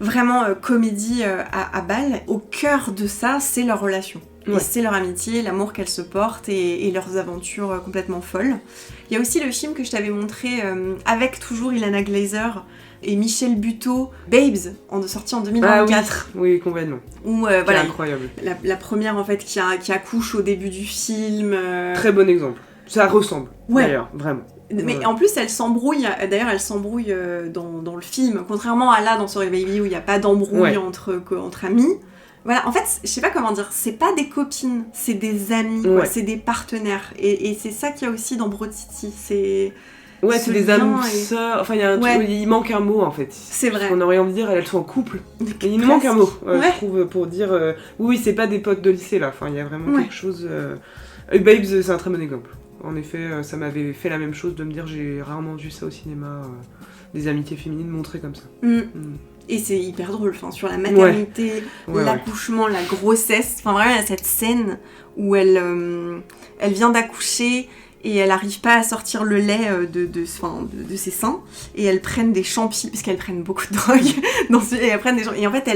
Vraiment comédie à balle. Au cœur de ça, c'est leur relation. Et c'est leur amitié, l'amour qu'elles se portent et leurs aventures complètement folles. Il y a aussi le film que je t'avais montré avec toujours Ilana Glazer et Michel Buteau, Babes, sorti en 2024. Oui, complètement. Où, voilà, incroyable. La première en fait qui accouche au début du film. Très bon exemple. Ça ressemble, d'ailleurs, vraiment. Mais en plus, elle s'embrouille dans le film, contrairement à là, dans Sorry Baby, où il n'y a pas d'embrouille entre amis. Voilà, en fait, je sais pas comment dire, c'est pas des copines, c'est des amis, c'est des partenaires. Et c'est ça qu'il y a aussi dans Broad City, c'est... Ouais, c'est des âmes sœurs, enfin il y a un truc, il manque un mot en fait. C'est vrai. On aurait envie de dire, elles sont en couple. Et il manque un mot, je trouve, pour dire, oui, c'est pas des potes de lycée là, enfin il y a vraiment quelque chose... Babes, c'est un très bon exemple. En effet, ça m'avait fait la même chose de me dire, j'ai rarement vu ça au cinéma, des amitiés féminines montrées comme ça. Et c'est hyper drôle, sur la maternité, l'accouchement, la grossesse, vraiment il y a cette scène où elle vient d'accoucher et elle n'arrive pas à sortir le lait de ses seins, et elles prennent des champignons, parce qu'elles prennent beaucoup de drogue, et elles prennent des champignons, et en fait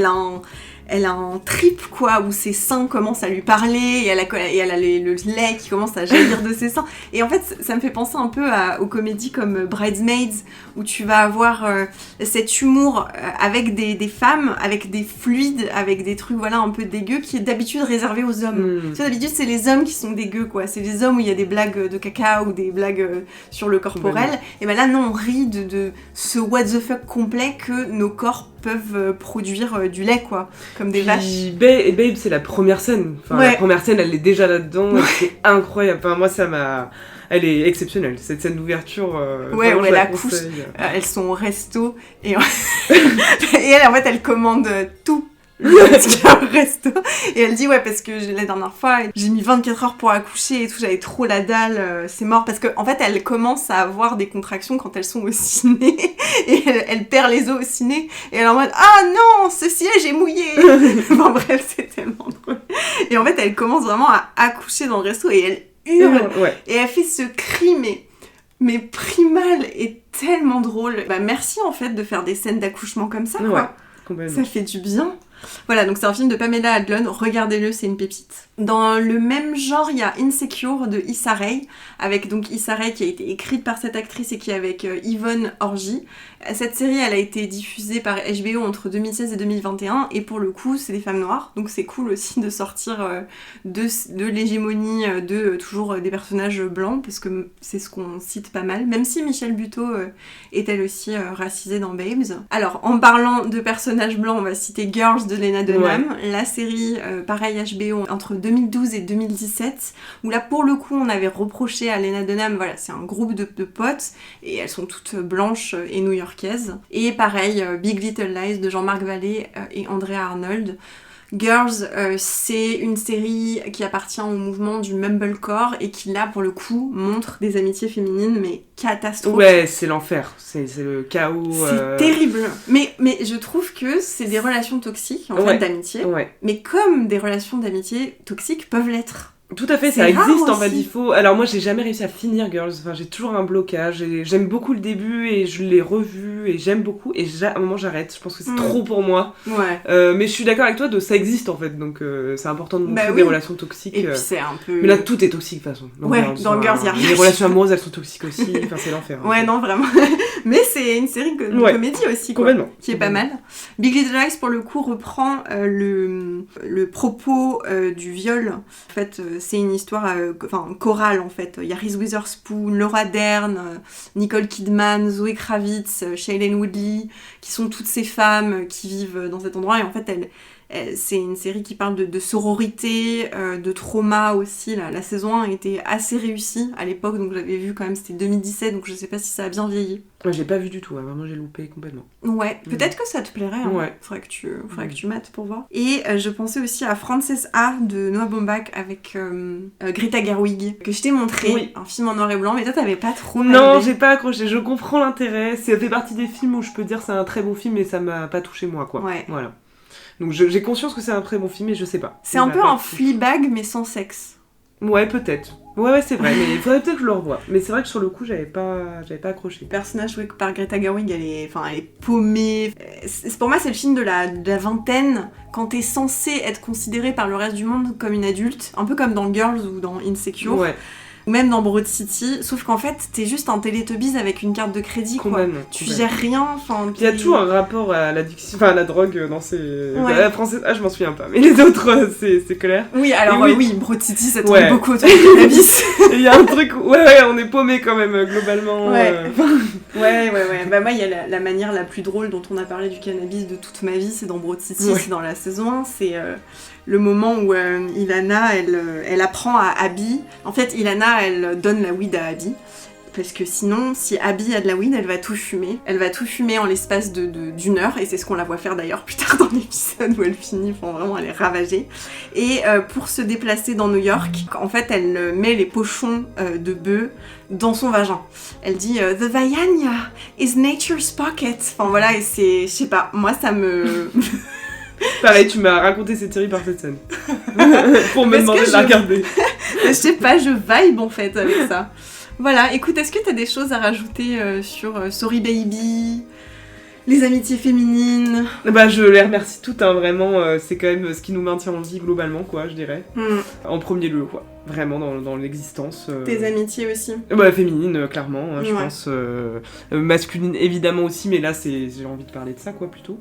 elle a un trip où ses seins commencent à lui parler et elle a le lait qui commence à jaillir de ses seins. Et en fait, ça me fait penser un peu aux comédies comme Bridesmaids, où tu vas avoir cet humour avec des femmes, avec des fluides, avec des trucs un peu dégueux, qui est d'habitude réservé aux hommes. Tu sais, d'habitude, c'est les hommes qui sont dégueux, quoi. C'est les hommes où il y a des blagues de caca ou des blagues sur le corporel. Et là, non, on rit de ce what the fuck complet que nos corps peuvent produire du lait, quoi, comme des vaches. Babe, c'est la première scène. La première scène, elle est déjà là-dedans, c'est incroyable. Moi, ça m'a... Elle est exceptionnelle, cette scène d'ouverture. Où elle accouche, elles sont au resto, et elle, en fait, elle commande tout. Au resto, et elle dit parce que la dernière fois j'ai mis 24 heures pour accoucher et tout, j'avais trop la dalle, c'est mort, parce que en fait elle commence à avoir des contractions quand elles sont au ciné et elle perd les os au ciné et elle est en mode non, ce siège est mouillé. Bref, c'est tellement drôle, et en fait elle commence vraiment à accoucher dans le resto et elle hurle et elle fait ce cri mais primal et tellement drôle. Merci en fait de faire des scènes d'accouchement comme ça, quoi. Ça fait du bien. Voilà, donc c'est un film de Pamela Adlon, regardez-le, c'est une pépite. Dans le même genre, il y a Insecure de Issa Rae, avec donc Issa Rae qui a été écrite par cette actrice et qui est avec Yvonne Orji. Cette série, elle a été diffusée par HBO entre 2016 et 2021, et pour le coup, c'est des femmes noires, donc c'est cool aussi de sortir de l'hégémonie de toujours des personnages blancs, parce que c'est ce qu'on cite pas mal, même si Michel Buteau est elle aussi racisée dans Babes. Alors, en parlant de personnages blancs, on va citer Girls de Lena Dunham, la série, pareil HBO, entre 2012 et 2017, où là, pour le coup, on avait reproché à Lena Dunham, c'est un groupe de potes, et elles sont toutes blanches et new-yorkaises. Et pareil, Big Little Lies de Jean-Marc Vallée et Andrea Arnold. Girls, c'est une série qui appartient au mouvement du mumblecore et qui, là, pour le coup, montre des amitiés féminines, mais catastrophiques. Ouais, c'est l'enfer, c'est le chaos. C'est terrible. Mais je trouve que c'est des relations toxiques, en fait, d'amitié. Mais comme des relations d'amitié toxiques peuvent l'être. Tout à fait, C'est ça rare existe en aussi. fait, il faut... Alors moi j'ai jamais réussi à finir Girls, enfin j'ai toujours un blocage, et j'aime beaucoup le début et je l'ai revu et j'aime beaucoup et à un moment j'arrête, je pense que c'est trop pour moi. Ouais. Mais je suis d'accord avec toi, ça existe en fait, donc c'est important de montrer Bah oui. des relations toxiques. Et puis c'est un peu... Mais là tout est toxique de toute façon. Ouais, dans Girls, y a rien. Les relations amoureuses elles sont toxiques aussi, enfin c'est l'enfer. Ouais, hein. non, vraiment. Mais c'est une série de comédie aussi, quoi. Complètement. Qui est pas mal. Big Little Lies, pour le coup, reprend le propos du viol. En fait, c'est une histoire chorale, en fait. Il y a Reese Witherspoon, Laura Dern, Nicole Kidman, Zoe Kravitz, Shailene Woodley, qui sont toutes ces femmes qui vivent dans cet endroit. Et en fait, c'est une série qui parle de sororité, de trauma aussi. La saison 1 était assez réussie à l'époque, donc j'avais vu quand même, c'était 2017, donc je sais pas si ça a bien vieilli. Ouais, j'ai pas vu du tout, hein, vraiment j'ai loupé complètement. Ouais, peut-être que ça te plairait, hein. Ouais. Faudrait que tu mates pour voir. Et je pensais aussi à Frances A de Noah Baumbach avec Greta Gerwig, que je t'ai montré, un film en noir et blanc, mais toi t'avais pas trop Non, aimé. j'ai pas accroché, je comprends l'intérêt, ça fait partie des films où je peux dire c'est un très bon film, mais ça m'a pas touché moi, quoi. Ouais. Voilà. Donc j'ai conscience que c'est un très bon film, mais je sais pas. C'est un peu un Fleabag, mais sans sexe. Ouais, peut-être. Ouais, c'est vrai, mais il faudrait peut-être que je le revoie. Mais c'est vrai que sur le coup, j'avais pas accroché. Le personnage joué par Greta Gerwig, elle est paumée. Pour moi, c'est le film de la vingtaine, quand t'es censé être considéré par le reste du monde comme une adulte, un peu comme dans Girls ou dans Insecure. Ouais. Ou même dans Broad City, sauf qu'en fait, t'es juste un Teletubbies avec une carte de crédit, quoi. Tu gères rien, enfin... Il y a toujours un rapport à l'addiction, enfin à la drogue dans ces... Ouais. La française, je m'en souviens pas, mais les autres, c'est clair. Oui, alors oui, Broad City, ça tourne beaucoup autour de la vis. Il y a un truc, ouais, on est paumé quand même, globalement. Ouais. Bah moi, il y a la manière la plus drôle dont on a parlé du cannabis de toute ma vie, c'est dans Broad City, c'est dans la saison 1, c'est... le moment où Ilana, elle apprend à Abby. En fait, Ilana, elle donne la weed à Abby. Parce que sinon, si Abby a de la weed, elle va tout fumer. Elle va tout fumer en l'espace d'une heure. Et c'est ce qu'on la voit faire d'ailleurs plus tard dans l'épisode où elle finit. Enfin, vraiment, elle est ravagée. Et pour se déplacer dans New York, en fait, elle met les pochons de bœuf dans son vagin. Elle dit « The vagina is nature's pocket ». Enfin voilà, et c'est... Je sais pas, moi ça me... Pareil, tu m'as raconté cette série par cette scène. Pour me demander de la regarder. Je sais pas, je vibe en fait avec ça. Voilà, écoute, est-ce que t'as des choses à rajouter sur Sorry Baby, les amitiés féminines? Bah je les remercie toutes, hein, vraiment, c'est quand même ce qui nous maintient en vie globalement, quoi, je dirais. En premier lieu, quoi. Vraiment dans l'existence. Tes amitiés aussi? Bah féminine, clairement, hein, je pense. Masculine, évidemment aussi, mais là, j'ai envie de parler de ça, quoi, plutôt.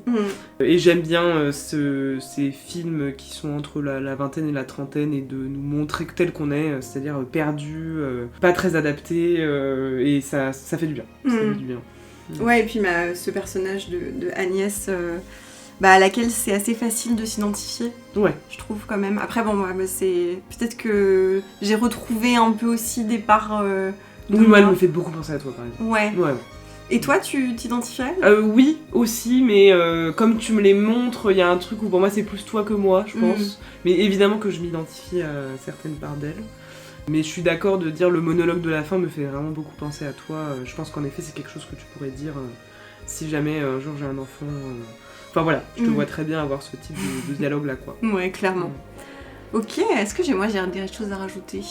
Et j'aime bien ces films qui sont entre la vingtaine et la trentaine, et de nous montrer tel qu'on est, c'est-à-dire perdu, pas très adapté, et ça fait du bien. Ça fait du bien. Ouais, et puis ce personnage de Agnès... à laquelle c'est assez facile de s'identifier. Ouais. Je trouve quand même. Après, bon, c'est... Peut-être que j'ai retrouvé un peu aussi des parts de moi, elle me fait beaucoup penser à toi, par exemple. Ouais. Et toi, tu t'identifies? Oui, aussi, mais comme tu me les montres, il y a un truc où pour moi, c'est plus toi que moi, je pense. Mais évidemment que je m'identifie à certaines parts d'elle. Mais je suis d'accord de dire le monologue de la fin me fait vraiment beaucoup penser à toi. Je pense qu'en effet, c'est quelque chose que tu pourrais dire si jamais un jour j'ai un enfant... Enfin voilà, je te vois très bien avoir ce type de dialogue-là, quoi. Ouais, clairement. Ok, est-ce que j'ai des choses à rajouter?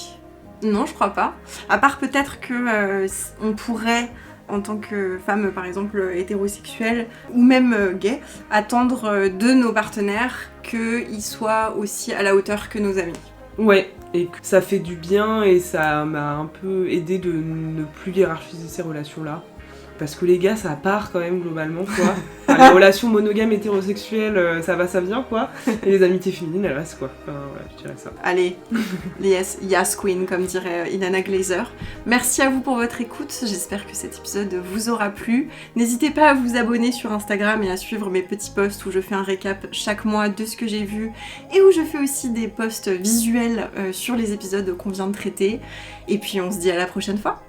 Non, je crois pas. À part peut-être que on pourrait, en tant que femme, par exemple, hétérosexuelle, ou même gay, attendre de nos partenaires qu'ils soient aussi à la hauteur que nos amis. Ouais, et que ça fait du bien, et ça m'a un peu aidé de ne plus hiérarchiser ces relations-là. Parce que les gars, ça part quand même globalement, quoi. Enfin, les relations monogames hétérosexuelles, ça va, ça vient, quoi. Et les amitiés féminines, elles restent, quoi. Enfin, voilà, je dirais ça. Allez, yes queen, comme dirait Ilana Glazer. Merci à vous pour votre écoute. J'espère que cet épisode vous aura plu. N'hésitez pas à vous abonner sur Instagram et à suivre mes petits posts où je fais un récap chaque mois de ce que j'ai vu et où je fais aussi des posts visuels sur les épisodes qu'on vient de traiter. Et puis on se dit à la prochaine fois.